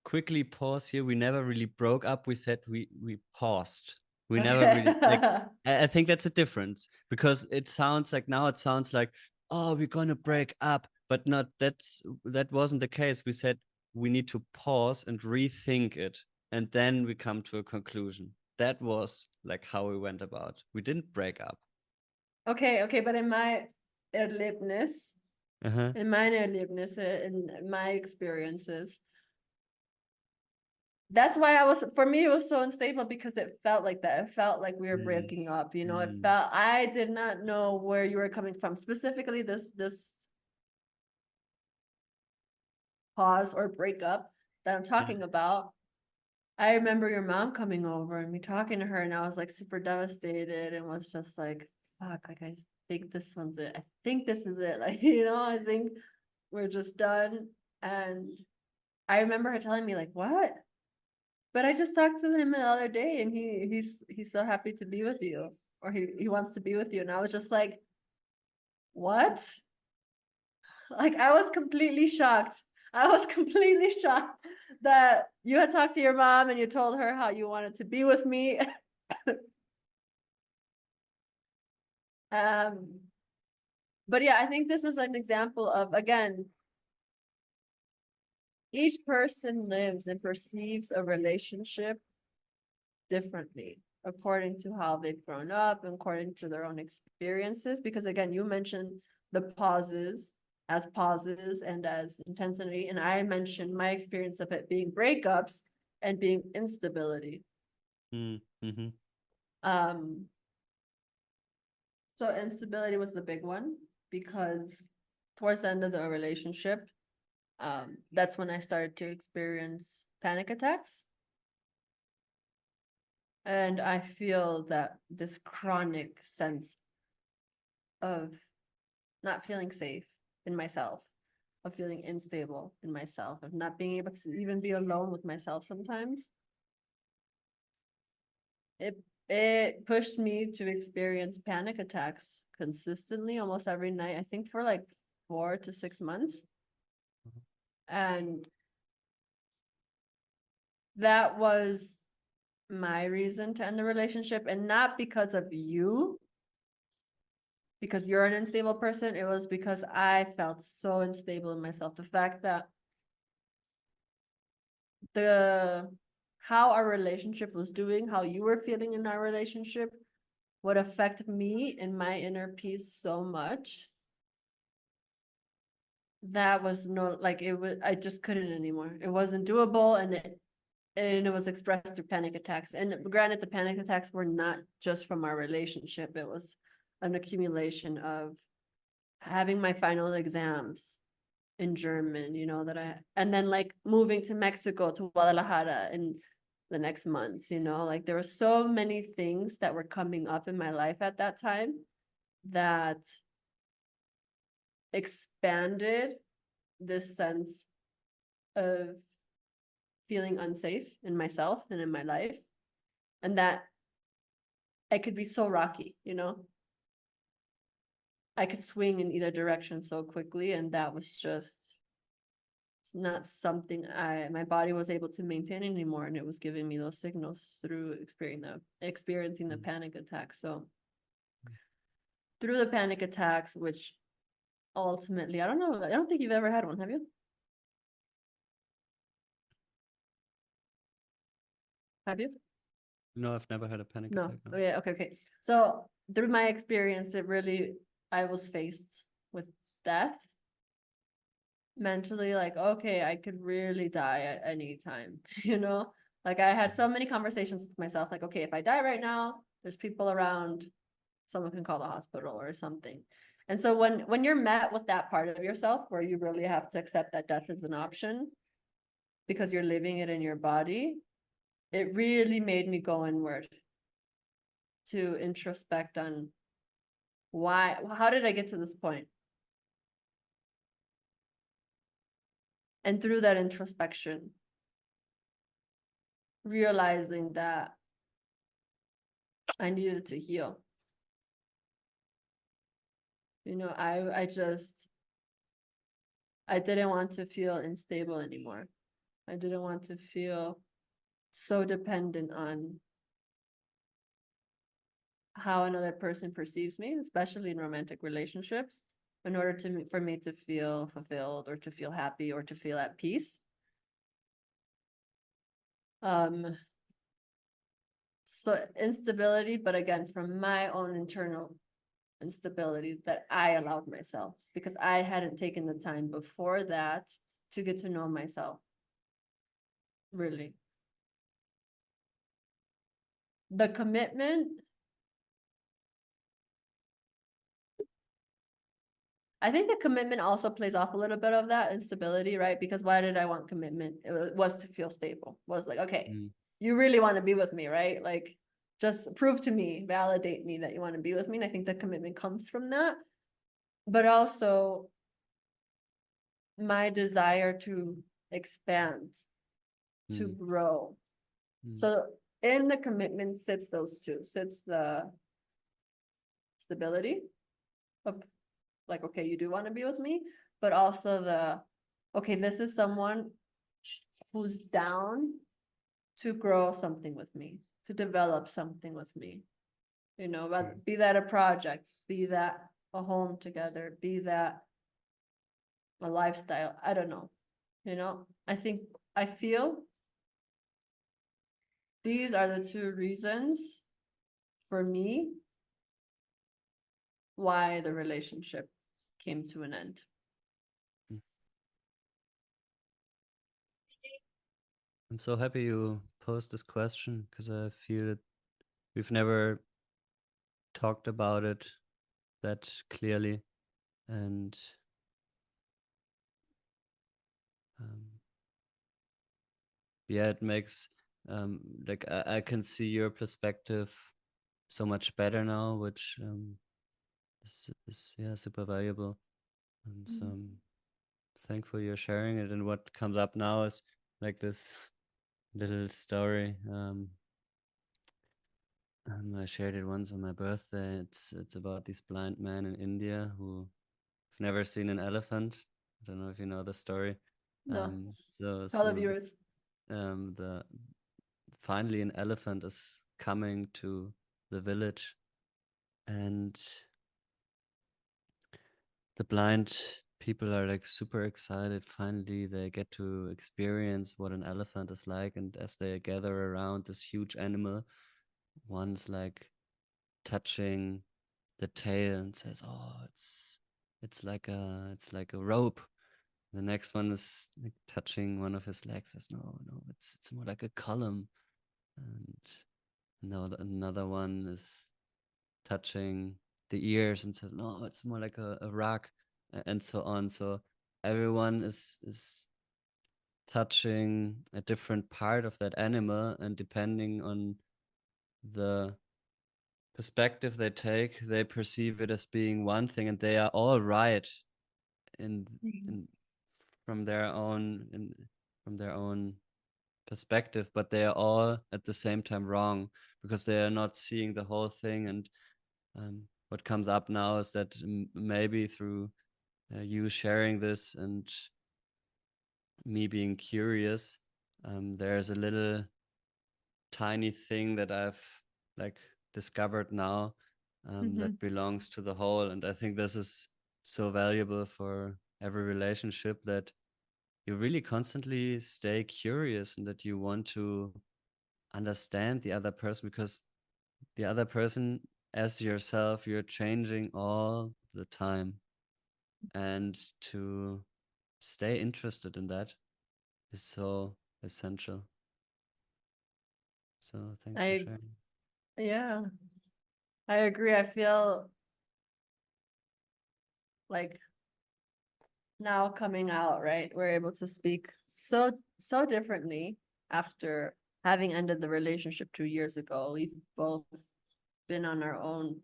quickly pause here. We never really broke up. We said we paused. We never really, like, I think that's a difference, because it sounds like, now it sounds like, oh, we're gonna break up, but not, that wasn't the case. We said we need to pause and rethink it, and then we come to a conclusion. That was like how we went about. We didn't break up. Okay, but in my erlebnis, in my experiences, that's why for me, it was so unstable, because it felt like that. It felt like we were breaking up, you know, it felt, I did not know where you were coming from. Specifically, this pause or breakup that I'm talking about. I remember your mom coming over and me talking to her, and I was like super devastated and was just like, fuck, like, I think this one's it. I think this is it. Like, you know, I think we're just done. And I remember her telling me, like, what? But I just talked to him the other day, and he's so happy to be with you, or he wants to be with you. And I was just like, what? Like, I was completely shocked. That you had talked to your mom and you told her how you wanted to be with me. But yeah, I think this is an example of, again, each person lives and perceives a relationship differently according to how they've grown up and according to their own experiences. Because again, you mentioned the pauses and as intensity, and I mentioned my experience of it being breakups and being instability. Mm-hmm. So instability was the big one, because towards the end of the relationship, that's when I started to experience panic attacks. And I feel that this chronic sense of not feeling safe in myself, of feeling unstable in myself, of not being able to even be alone with myself sometimes. It pushed me to experience panic attacks consistently almost every night, I think for like 4 to 6 months. And that was my reason to end the relationship, and not because of you, because you're an unstable person. It was because I felt so unstable in myself. The fact that how our relationship was doing, how you were feeling in our relationship would affect me and my inner peace so much. That was I just couldn't anymore. It wasn't doable, and it was expressed through panic attacks. And granted, the panic attacks were not just from our relationship. It was an accumulation of having my final exams in German, and then like moving to Mexico, to Guadalajara in the next months, like there were so many things that were coming up in my life at that time that expanded this sense of feeling unsafe in myself and in my life, and that I could be so rocky, I could swing in either direction so quickly, and that was just, it's not something my body was able to maintain anymore, and it was giving me those signals through experiencing the panic attacks. So through the panic attacks, which ultimately, I don't think you've ever had one, have you? Have you? No, I've never had a panic No. attack. No. Oh, yeah. Okay. So through my experience, I was faced with death mentally, like, okay, I could really die at any time, Like I had so many conversations with myself, like, okay, if I die right now, there's people around, someone can call the hospital or something. And so when you're met with that part of yourself where you really have to accept that death is an option because you're living it in your body, it really made me go inward to introspect on how did I get to this point? And through that introspection, realizing that I needed to heal. I didn't want to feel unstable anymore. I didn't want to feel so dependent on how another person perceives me, especially in romantic relationships, in order for me to feel fulfilled or to feel happy or to feel at peace. So instability, but again, from my own internal instability that I allowed myself, because I hadn't taken the time before that to get to know myself. Really. The commitment, I think the commitment also plays off a little bit of that instability, right? Because why did I want commitment? It was to feel stable. It was like, okay, you really want to be with me, right? Like, just prove to me, validate me that you want to be with me. And I think the commitment comes from that. But also my desire to expand, to grow. So in the commitment sits those two, sits the stability of like, okay, you do want to be with me, but also okay, this is someone who's down to grow something with me, to develop something with me, but be that a project, be that a home together, be that a lifestyle, I don't know, I feel these are the two reasons for me why the relationship came to an end. I'm so happy you posed this question, because I feel we've never talked about it that clearly, and yeah, it makes like I can see your perspective so much better now, which is yeah, super valuable. So I'm thankful you're sharing it. And what comes up now is like this little story. I shared it once on my birthday. It's about this blind man in India who have never seen an elephant. I don't know if you know the story. No, So all the so viewers. the finally an elephant is coming to the village, and the blind people are like super excited. Finally they get to experience what an elephant is like, and as they gather around this huge animal, one's like touching the tail and says, "Oh, it's like a rope." The next one is like touching one of his legs, says, "No, no, it's more like a column." And now another one is touching the ears and says, "No, it's more like a rug," and so on. So everyone is touching a different part of that animal, and depending on the perspective they take, they perceive it as being one thing, and they are all right in in from their own from their own perspective, but they are all at the same time wrong because they are not seeing the whole thing. And what comes up now is that maybe through you sharing this and me being curious, there's a little tiny thing that I've like discovered now that belongs to the whole. And I think this is so valuable for every relationship, that you really constantly stay curious and that you want to understand the other person, because the other person, as yourself, you're changing all the time. And to stay interested in that is so essential. So thanks for sharing. Yeah, I agree. I feel like now coming out, right, we're able to speak so differently after having ended the relationship 2 years ago. We've both been on our own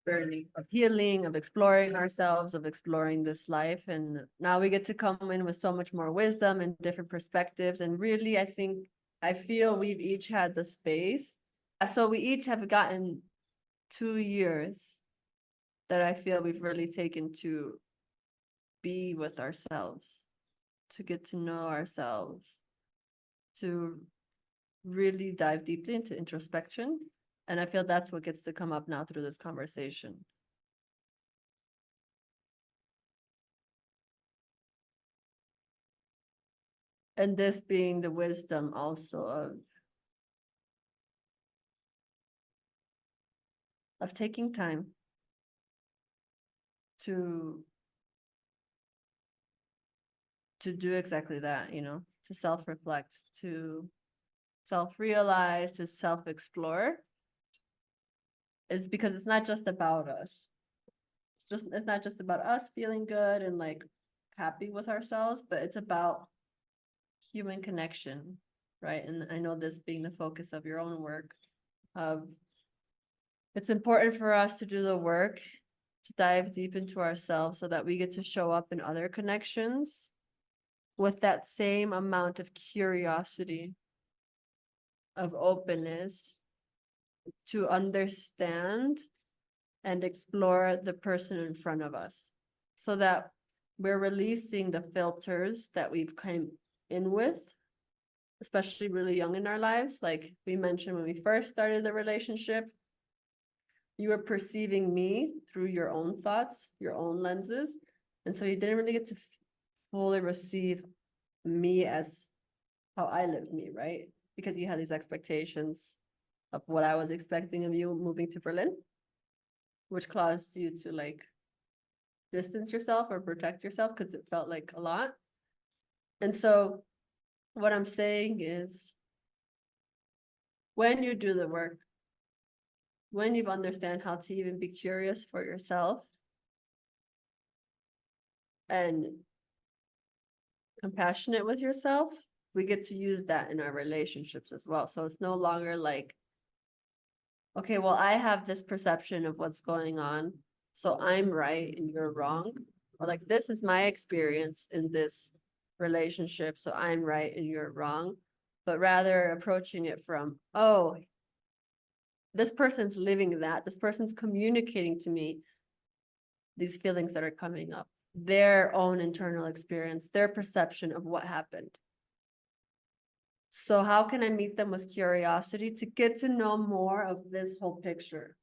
journey of healing, of exploring ourselves, of exploring this life, and now we get to come in with so much more wisdom and different perspectives. And really, I feel we've each had the space. So we each have gotten 2 years that I feel we've really taken to be with ourselves, to get to know ourselves, to really dive deeply into introspection. And I feel that's what gets to come up now through this conversation. And this being the wisdom also of taking time to do exactly that, you know, to self-reflect, to self-realize, to self-explore, is because it's not just about us. It's not just about us feeling good and like happy with ourselves, but it's about human connection, right? And I know this being the focus of your own work, of it's important for us to do the work, to dive deep into ourselves so that we get to show up in other connections with that same amount of curiosity, of openness, to understand and explore the person in front of us, so that we're releasing the filters that we've come in with, especially really young in our lives. Like we mentioned, when we first started the relationship, you were perceiving me through your own thoughts, your own lenses. And so you didn't really get to fully receive me as how I lived me, right? Because you had these expectations of what I was expecting of you moving to Berlin, which caused you to like distance yourself or protect yourself because it felt like a lot. And so what I'm saying is, when you do the work when you understand how to even be curious for yourself and compassionate with yourself, we get to use that in our relationships as well. So it's no longer like, okay, well, I have this perception of what's going on, so I'm right and you're wrong. Or like, this is my experience in this relationship, so I'm right and you're wrong. But rather approaching it from, oh, this person's living that, this person's communicating to me these feelings that are coming up, their own internal experience, their perception of what happened. So how can I meet them with curiosity to get to know more of this whole picture?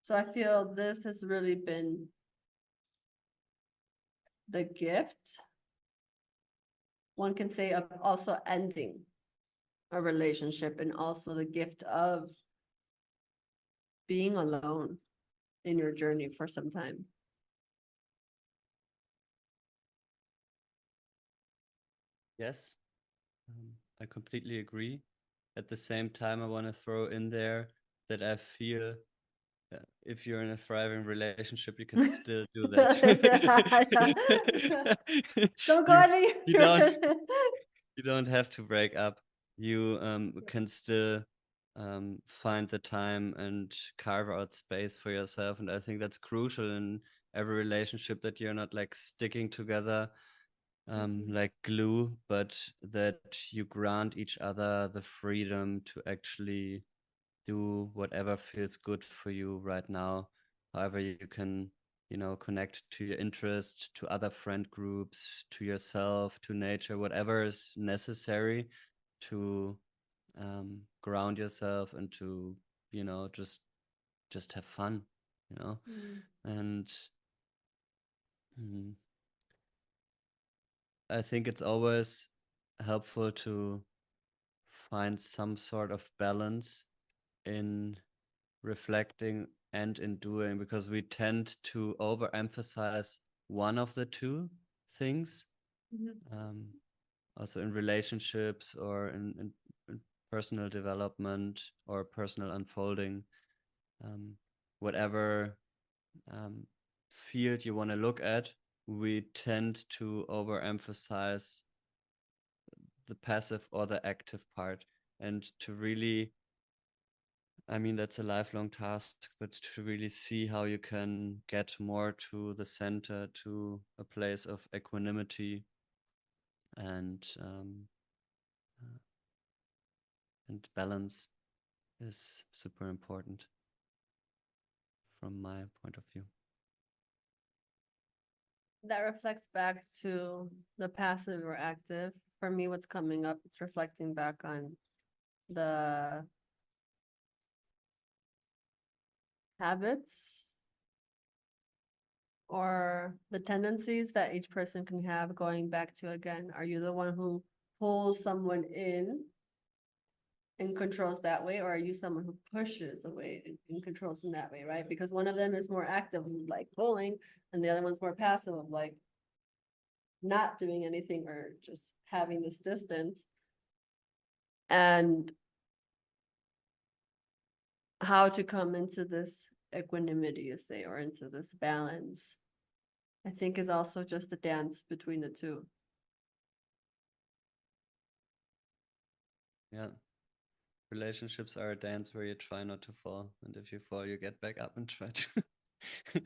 So I feel this has really been the gift, one can say, of also ending a relationship, and also the gift of being alone in your journey for some time. Yes, I completely agree. At the same time, I want to throw in there that I feel if you're in a thriving relationship, you can still do that. Don't go any. You don't have to break up. You can still find the time and carve out space for yourself. And I think that's crucial in every relationship, that you're not like sticking together like glue, but that you grant each other the freedom to actually do whatever feels good for you right now. However, you can, connect to your interest, to other friend groups, to yourself, to nature, whatever is necessary to ground yourself and to, just have fun, and I think it's always helpful to find some sort of balance in reflecting and in doing, because we tend to overemphasize one of the two things, also in relationships or in personal development or personal unfolding, whatever field you want to look at, we tend to overemphasize the passive or the active part. And to really, I mean, that's a lifelong task, but to really see how you can get more to the center, to a place of equanimity and balance is super important from my point of view. That reflects back to the passive or active. For me, what's coming up, it's reflecting back on the habits or the tendencies that each person can have, going back to, again, are you the one who pulls someone in and controls that way, or are you someone who pushes away and controls in that way, right? Because one of them is more active, like pulling, and the other one's more passive, of like not doing anything or just having this distance. And how to come into this equanimity, you say, or into this balance, I think is also just a dance between the two. Yeah. Relationships are a dance where you try not to fall. And if you fall, you get back up and try to.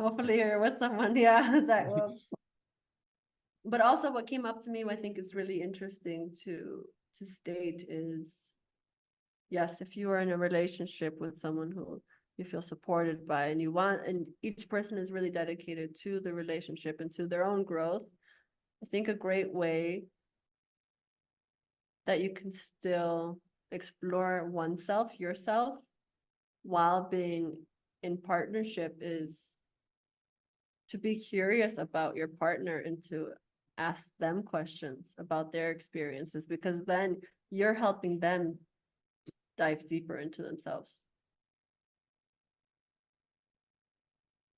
Hopefully you're with someone, yeah, that will. But also what came up to me, I think is really interesting to state is, yes, if you are in a relationship with someone who you feel supported by and you want, and each person is really dedicated to the relationship and to their own growth, I think a great way that you can still explore oneself, yourself, while being in partnership is to be curious about your partner and to ask them questions about their experiences, because then you're helping them dive deeper into themselves.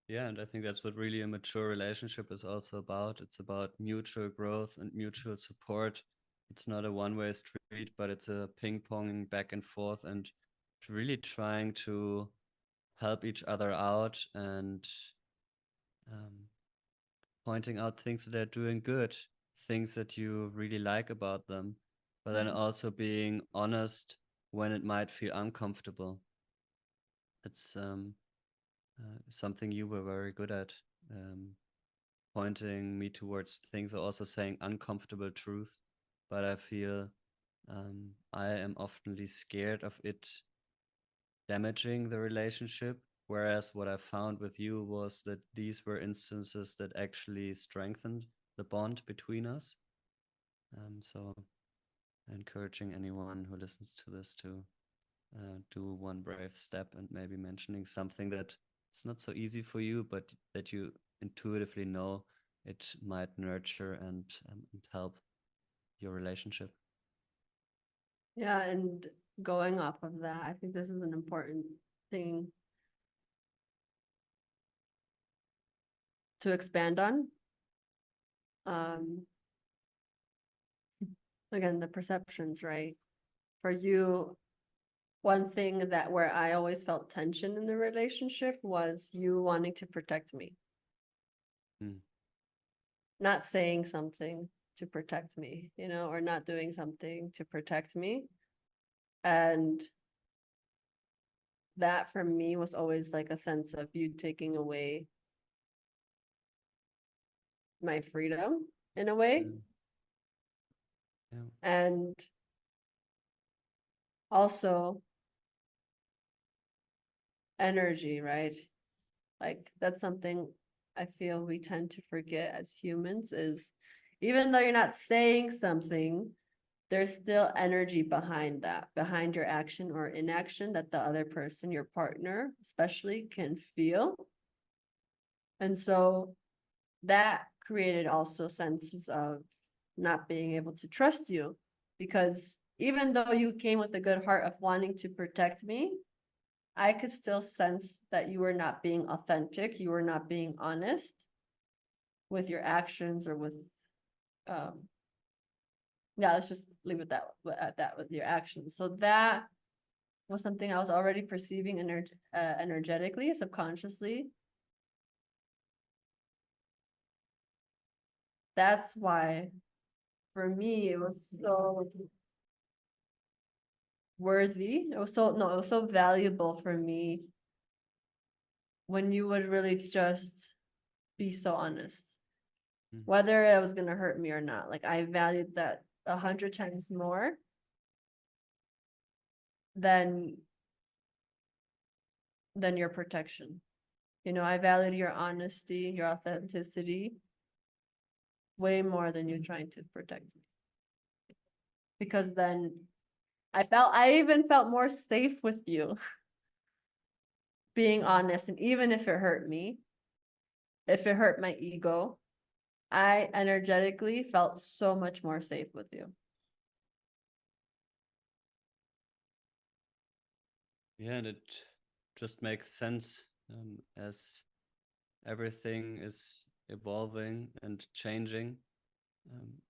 Yeah, and I think that's what really a mature relationship is also about. It's about mutual growth and mutual support it's not a one-way street, but it's a ping-ponging back and forth, and really trying to help each other out, and um, pointing out things that they're doing good, things that you really like about them, but then also being honest when it might feel uncomfortable. It's something you were very good at, pointing me towards things, or also saying uncomfortable truth. But I feel I am oftenly scared of it damaging the relationship. Whereas what I found with you was that these were instances that actually strengthened the bond between us. So encouraging anyone who listens to this to do one brave step, and maybe mentioning something that is not so easy for you, but that you intuitively know it might nurture and help your relationship. Yeah, and going off of that, I think this is an important thing to expand on. Again, the perceptions, right? For you, one thing that where I always felt tension in the relationship was you wanting to protect me. Not saying something to protect me, you know, or not doing something to protect me. And that for me was always like a sense of you taking away my freedom in a way. Yeah. And also energy, right? Like that's something I feel we tend to forget as humans, is even though you're not saying something, there's still energy behind that, behind your action or inaction, that the other person, your partner especially, can feel. And so that created also senses of not being able to trust you, because even though you came with a good heart of wanting to protect me, I could still sense that you were not being authentic, you were not being honest with your actions, or with yeah, let's just leave it at that, with your actions. So that was something I was already perceiving energetically, subconsciously. That's why for me it was so worthy. It was so valuable for me when you would really just be so honest, whether it was gonna hurt me or not. Like I valued that 100 times more than your protection. You know, I valued your honesty, your authenticity way more than you trying to protect me. Because then I even felt more safe with you being honest. And even if it hurt me, if it hurt my ego, I energetically felt so much more safe with you. Yeah, and it just makes sense as everything is evolving and changing.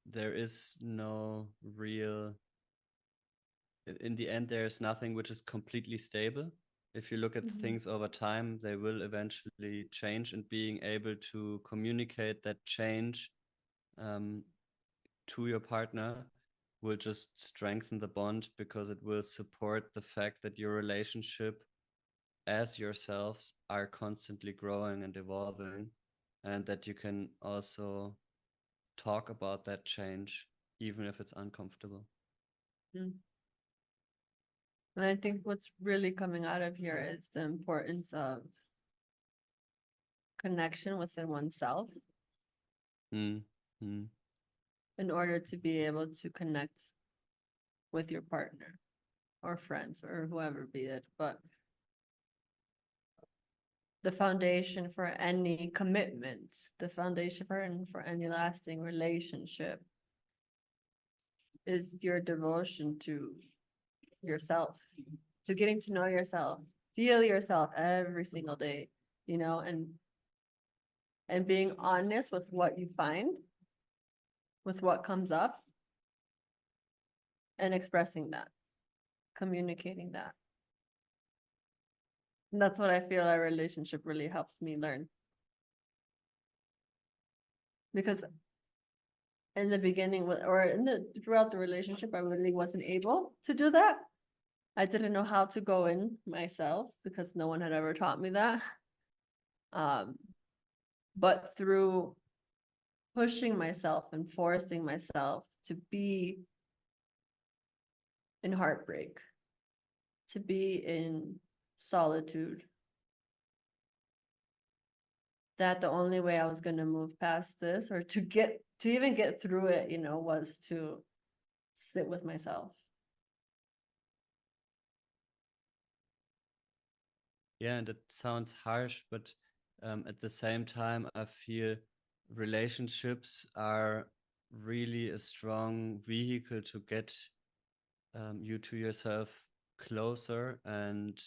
There is no real, in the end, there is nothing which is completely stable. If you look at things over time, they will eventually change, and being able to communicate that change to your partner will just strengthen the bond, because it will support the fact that your relationship as yourselves are constantly growing and evolving, and that you can also talk about that change even if it's uncomfortable. And I think what's really coming out of here is the importance of connection within oneself in order to be able to connect with your partner or friends or whoever be it. But the foundation for any commitment, the foundation for any lasting relationship is your devotion to yourself, to getting to know yourself, feel yourself every single day, you know, and being honest with what you find, with what comes up, and expressing that, communicating that. And that's what I feel our relationship really helped me learn. Because in the beginning, throughout the relationship, I really wasn't able to do that. I didn't know how to go in myself because no one had ever taught me that. But through pushing myself and forcing myself to be in heartbreak, to be in solitude, that the only way I was going to move past this, or to even get through it, was to sit with myself. Yeah, and it sounds harsh, but at the same time, I feel relationships are really a strong vehicle to get you to yourself closer, and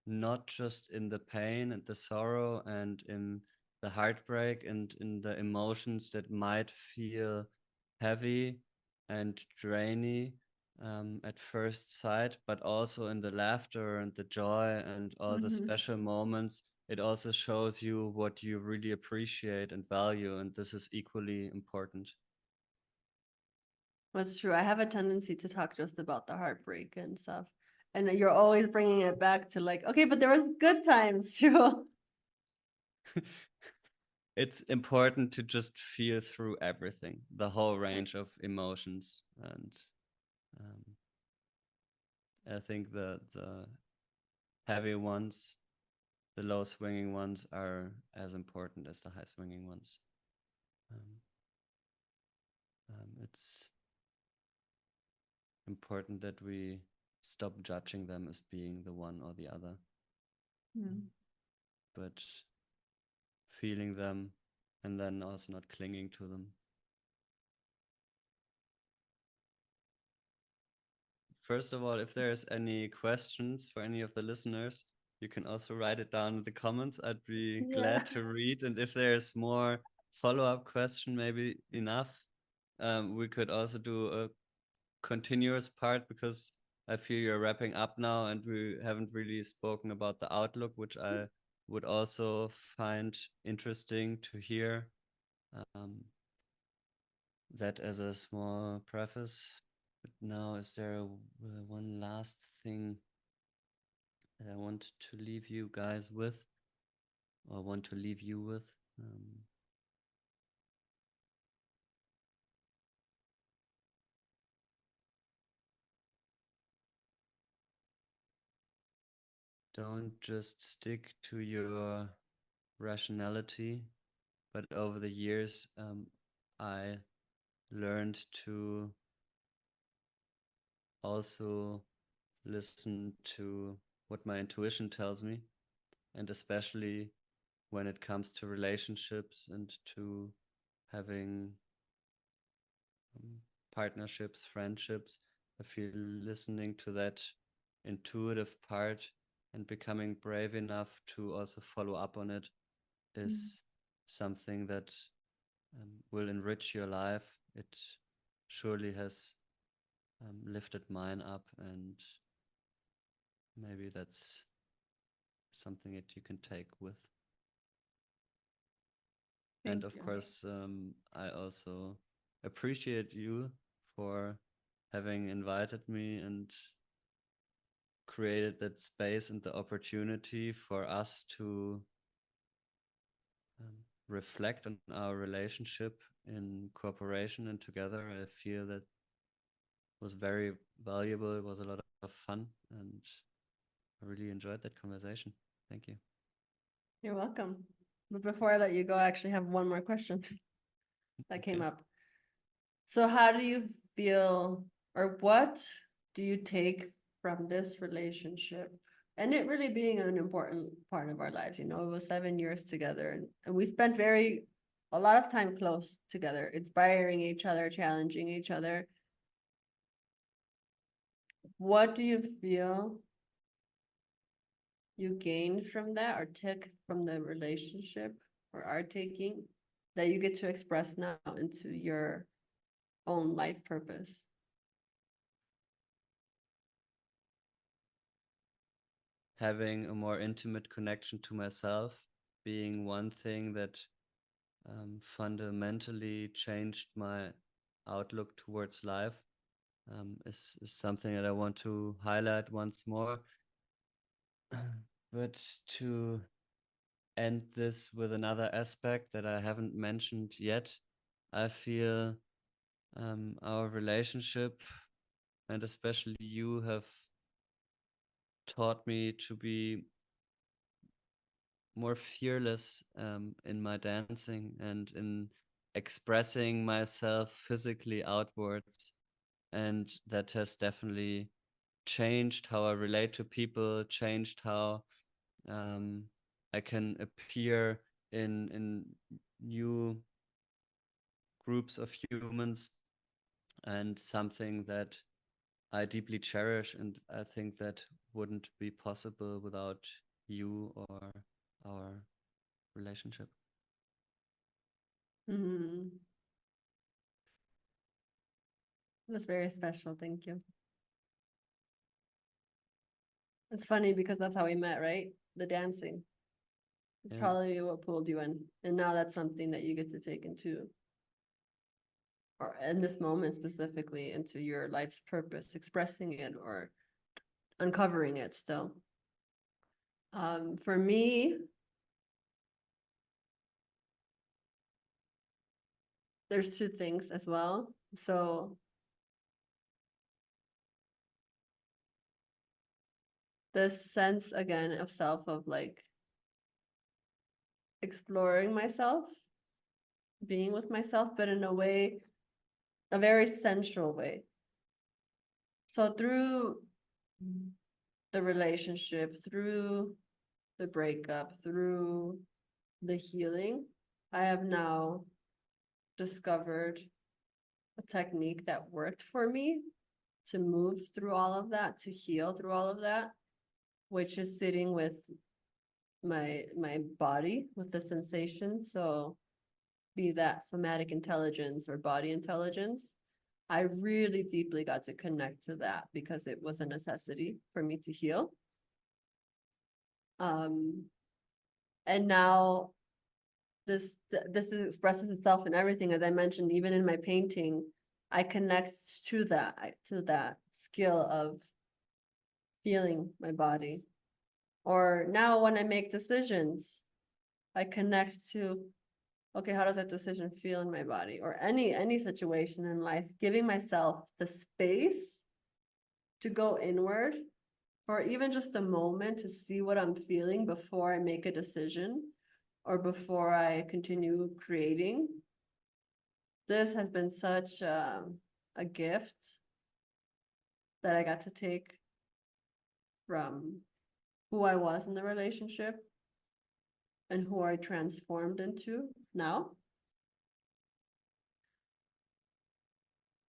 not just in the pain and the sorrow and in the heartbreak and in the emotions that might feel heavy and drainy at first sight, but also in the laughter and the joy and all the special moments. It also shows you what you really appreciate and value, and this is equally important. That's true. I have a tendency to talk just about the heartbreak and stuff. And you're always bringing it back to like, okay, but there was good times too. It's important to just feel through everything, the whole range of emotions. And I think the heavy ones, the low swinging ones, are as important as the high swinging ones. It's important that we stop judging them as being the one or the other, but feeling them and then also not clinging to them. First of all, if there's any questions for any of the listeners, you can also write it down in the comments. I'd be glad to read. And if there's more follow-up question, maybe enough, we could also do a continuous part, because I feel you're wrapping up now and we haven't really spoken about the outlook, which I would also find interesting to hear. That as a small preface. But now, is there one last thing that I want to leave you guys with, or want to leave you with? Don't just stick to your rationality, but over the years, I learned to also listen to what my intuition tells me, and especially when it comes to relationships and to having partnerships, friendships. I feel listening to that intuitive part and becoming brave enough to also follow up on it is something that will enrich your life. It surely has lifted mine up, and maybe that's something that you can take with. And of course, I also appreciate you for having invited me and created that space and the opportunity for us to reflect on our relationship in cooperation and together. I feel that was very valuable. It was a lot of fun, and I really enjoyed that conversation. Thank you. You're welcome. But before I let you go, I actually have one more question that came up. So how do you feel, or what do you take from this relationship? And it really being an important part of our lives, it was 7 years together, and we spent a lot of time close together, inspiring each other, challenging each other. What do you feel you gained from that, or took from the relationship, or are taking, that you get to express now into your own life purpose? having a more intimate connection to myself being one thing that fundamentally changed my outlook towards life, is something that I want to highlight once more. But to end this with another aspect that I haven't mentioned yet, I feel our relationship, and especially you, have taught me to be more fearless in my dancing and in expressing myself physically outwards. And that has definitely changed how I relate to people, changed how I can appear in new groups of humans, and something that I deeply cherish, and I think that wouldn't be possible without you or our relationship. That's very special. Thank you. It's funny because that's how we met, right? The dancing. It's probably what pulled you in. And now that's something that you get to take into, or in this moment specifically, into your life's purpose, expressing it or uncovering it still. For me, there's two things as well. So this sense again of self, of like exploring myself, being with myself, but in a way, a very sensual way. So through the relationship, through the breakup, through the healing, I have now discovered a technique that worked for me to move through all of that, to heal through all of that, which is sitting with my body, with the sensation. So be that somatic intelligence or body intelligence, I really deeply got to connect to that because it was a necessity for me to heal. And now this expresses itself in everything. As I mentioned, even in my painting, I connect to that skill of feeling my body. Or now when I make decisions, I connect to, okay, how does that decision feel in my body? Or any situation in life, giving myself the space to go inward for even just a moment to see what I'm feeling before I make a decision or before I continue creating. This has been such a gift that I got to take from who I was in the relationship and who I transformed into now.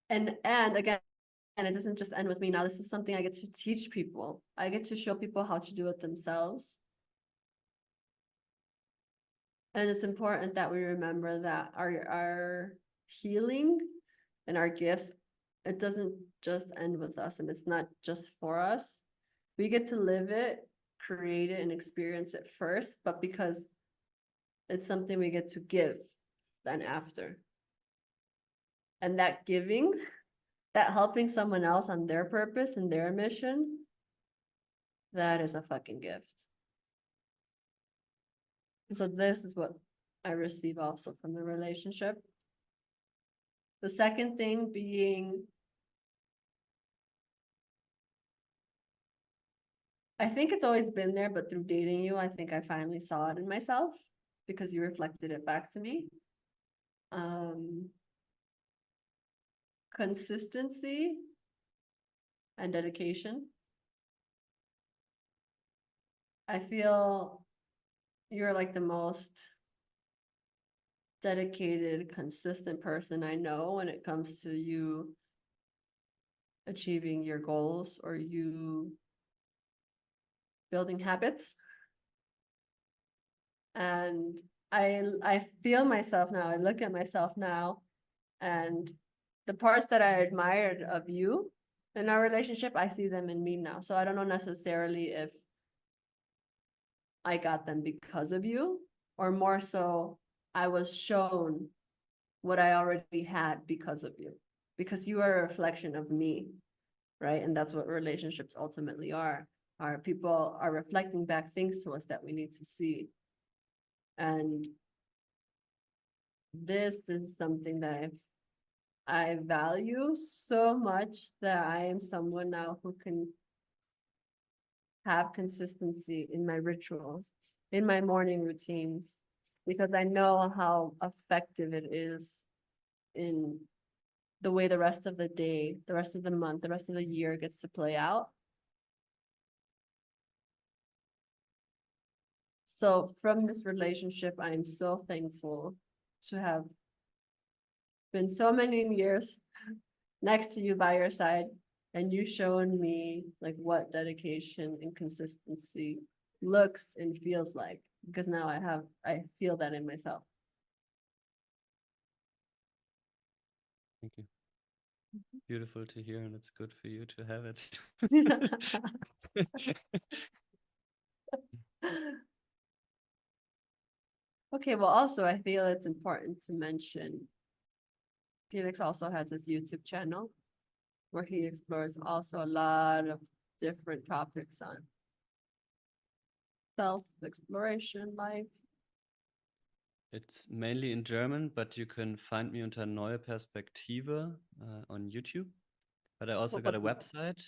And again, and it doesn't just end with me now. This is something I get to teach people. I get to show people how to do it themselves. And it's important that we remember that our healing and our gifts, it doesn't just end with us, and it's not just for us. We get to live it, create it, and experience it first, but because it's something we get to give then after. And that giving, that helping someone else on their purpose and their mission, that is a fucking gift. And so this is what I receive also from the relationship. The second thing being, I think it's always been there, but through dating you, I think I finally saw it in myself because you reflected it back to me. Consistency and dedication. I feel you're like the most dedicated, consistent person I know when it comes to you achieving your goals or you building habits. And I feel myself now, I look at myself now, and the parts that I admired of you in our relationship, I see them in me now. So I don't know necessarily if I got them because of you, or more so I was shown what I already had because of you, because you are a reflection of me, right? And that's what relationships ultimately are. Our people are reflecting back things to us that we need to see. And this is something that I value so much, that I am someone now who can have consistency in my rituals, in my morning routines, because I know how effective it is in the way the rest of the day, the rest of the month, the rest of the year gets to play out. So from this relationship, I am so thankful to have been so many years next to you by your side, and you shown me like what dedication and consistency looks and feels like, because now I feel that in myself. Thank you. Beautiful to hear, and it's good for you to have it. Okay, well, also I feel it's important to mention Felix also has his YouTube channel where he explores also a lot of different topics on self-exploration, life. It's mainly in German, but you can find me unter Neue Perspektive on YouTube. But I also got a website.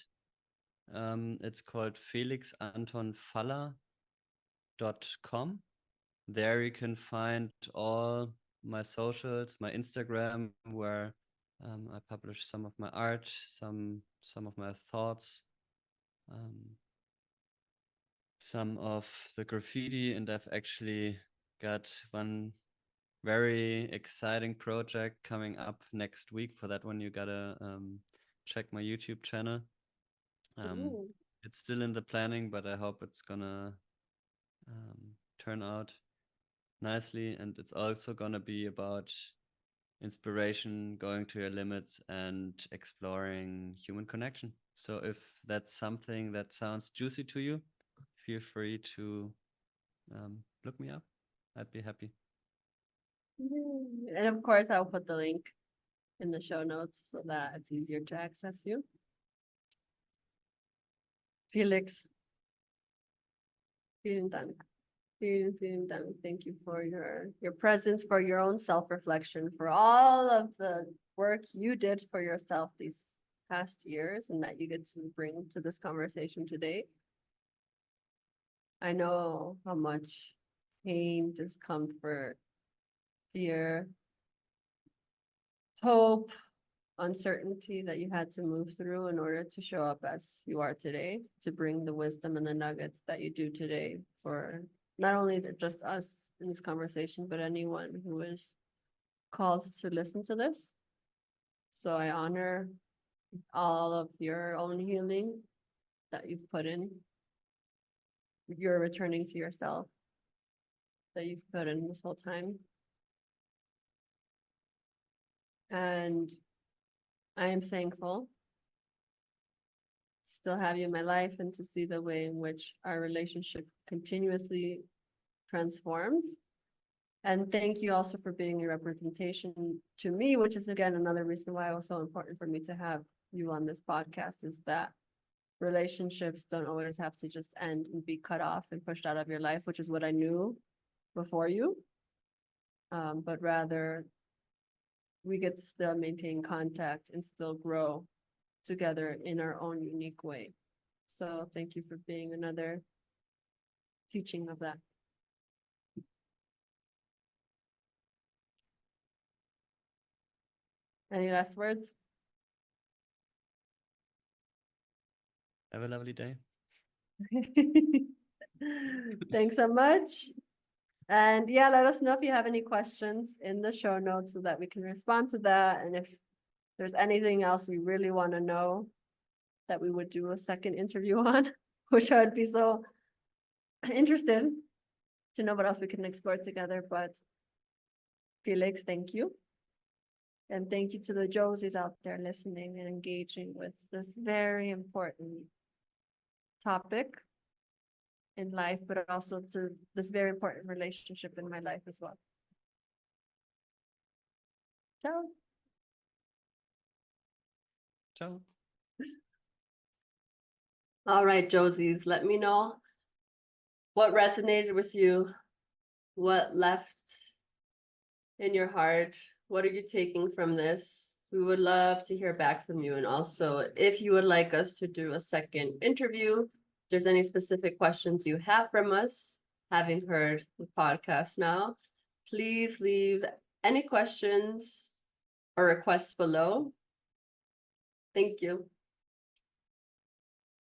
It's called felixantonfaller.com. There you can find all my socials, my Instagram, where I publish some of my art, some of my thoughts, some of the graffiti, and I've actually got one very exciting project coming up next week. For that one, you gotta check my YouTube channel. It's still in the planning, but I hope it's gonna turn out nicely, and it's also gonna be about inspiration, going to your limits, and exploring human connection. So if that's something that sounds juicy to you, feel free to look me up. I'd be happy. And of course, I'll put the link in the show notes so that it's easier to access you. Felix, vielen Dank. Vielen Dank. Thank you for your presence, for your own self-reflection, for all of the work you did for yourself these past years, and that you get to bring to this conversation today. I know how much pain, discomfort, fear, hope, uncertainty that you had to move through in order to show up as you are today, to bring the wisdom and the nuggets that you do today for not only just us in this conversation, but anyone who is called to listen to this. So I honor all of your own healing that you've put in, your returning to yourself that you've put in this whole time. And I am thankful to still have you in my life and to see the way in which our relationship continuously transforms. And thank you also for being a representation to me, which is again another reason why it was so important for me to have you on this podcast, is that relationships don't always have to just end and be cut off and pushed out of your life, which is what I knew before you. But rather we get to still maintain contact and still grow together in our own unique way. So thank you for being another teaching of that. Any last words? Have a lovely day. Thanks so much. And yeah, let us know if you have any questions in the show notes so that we can respond to that. And if there's anything else you really want to know that we would do a second interview on, which I would be so interested to know what else we can explore together. But Felix, thank you. And thank you to the Josies out there listening and engaging with this very important topic. in life, but also to this very important relationship in my life as well. Ciao. Ciao. All right, Josies, let me know what resonated with you, what left in your heart. What are you taking from this? We would love to hear back from you. And also, if you would like us to do a second interview, if there's any specific questions you have from us, having heard the podcast now, please leave any questions or requests below. Thank you.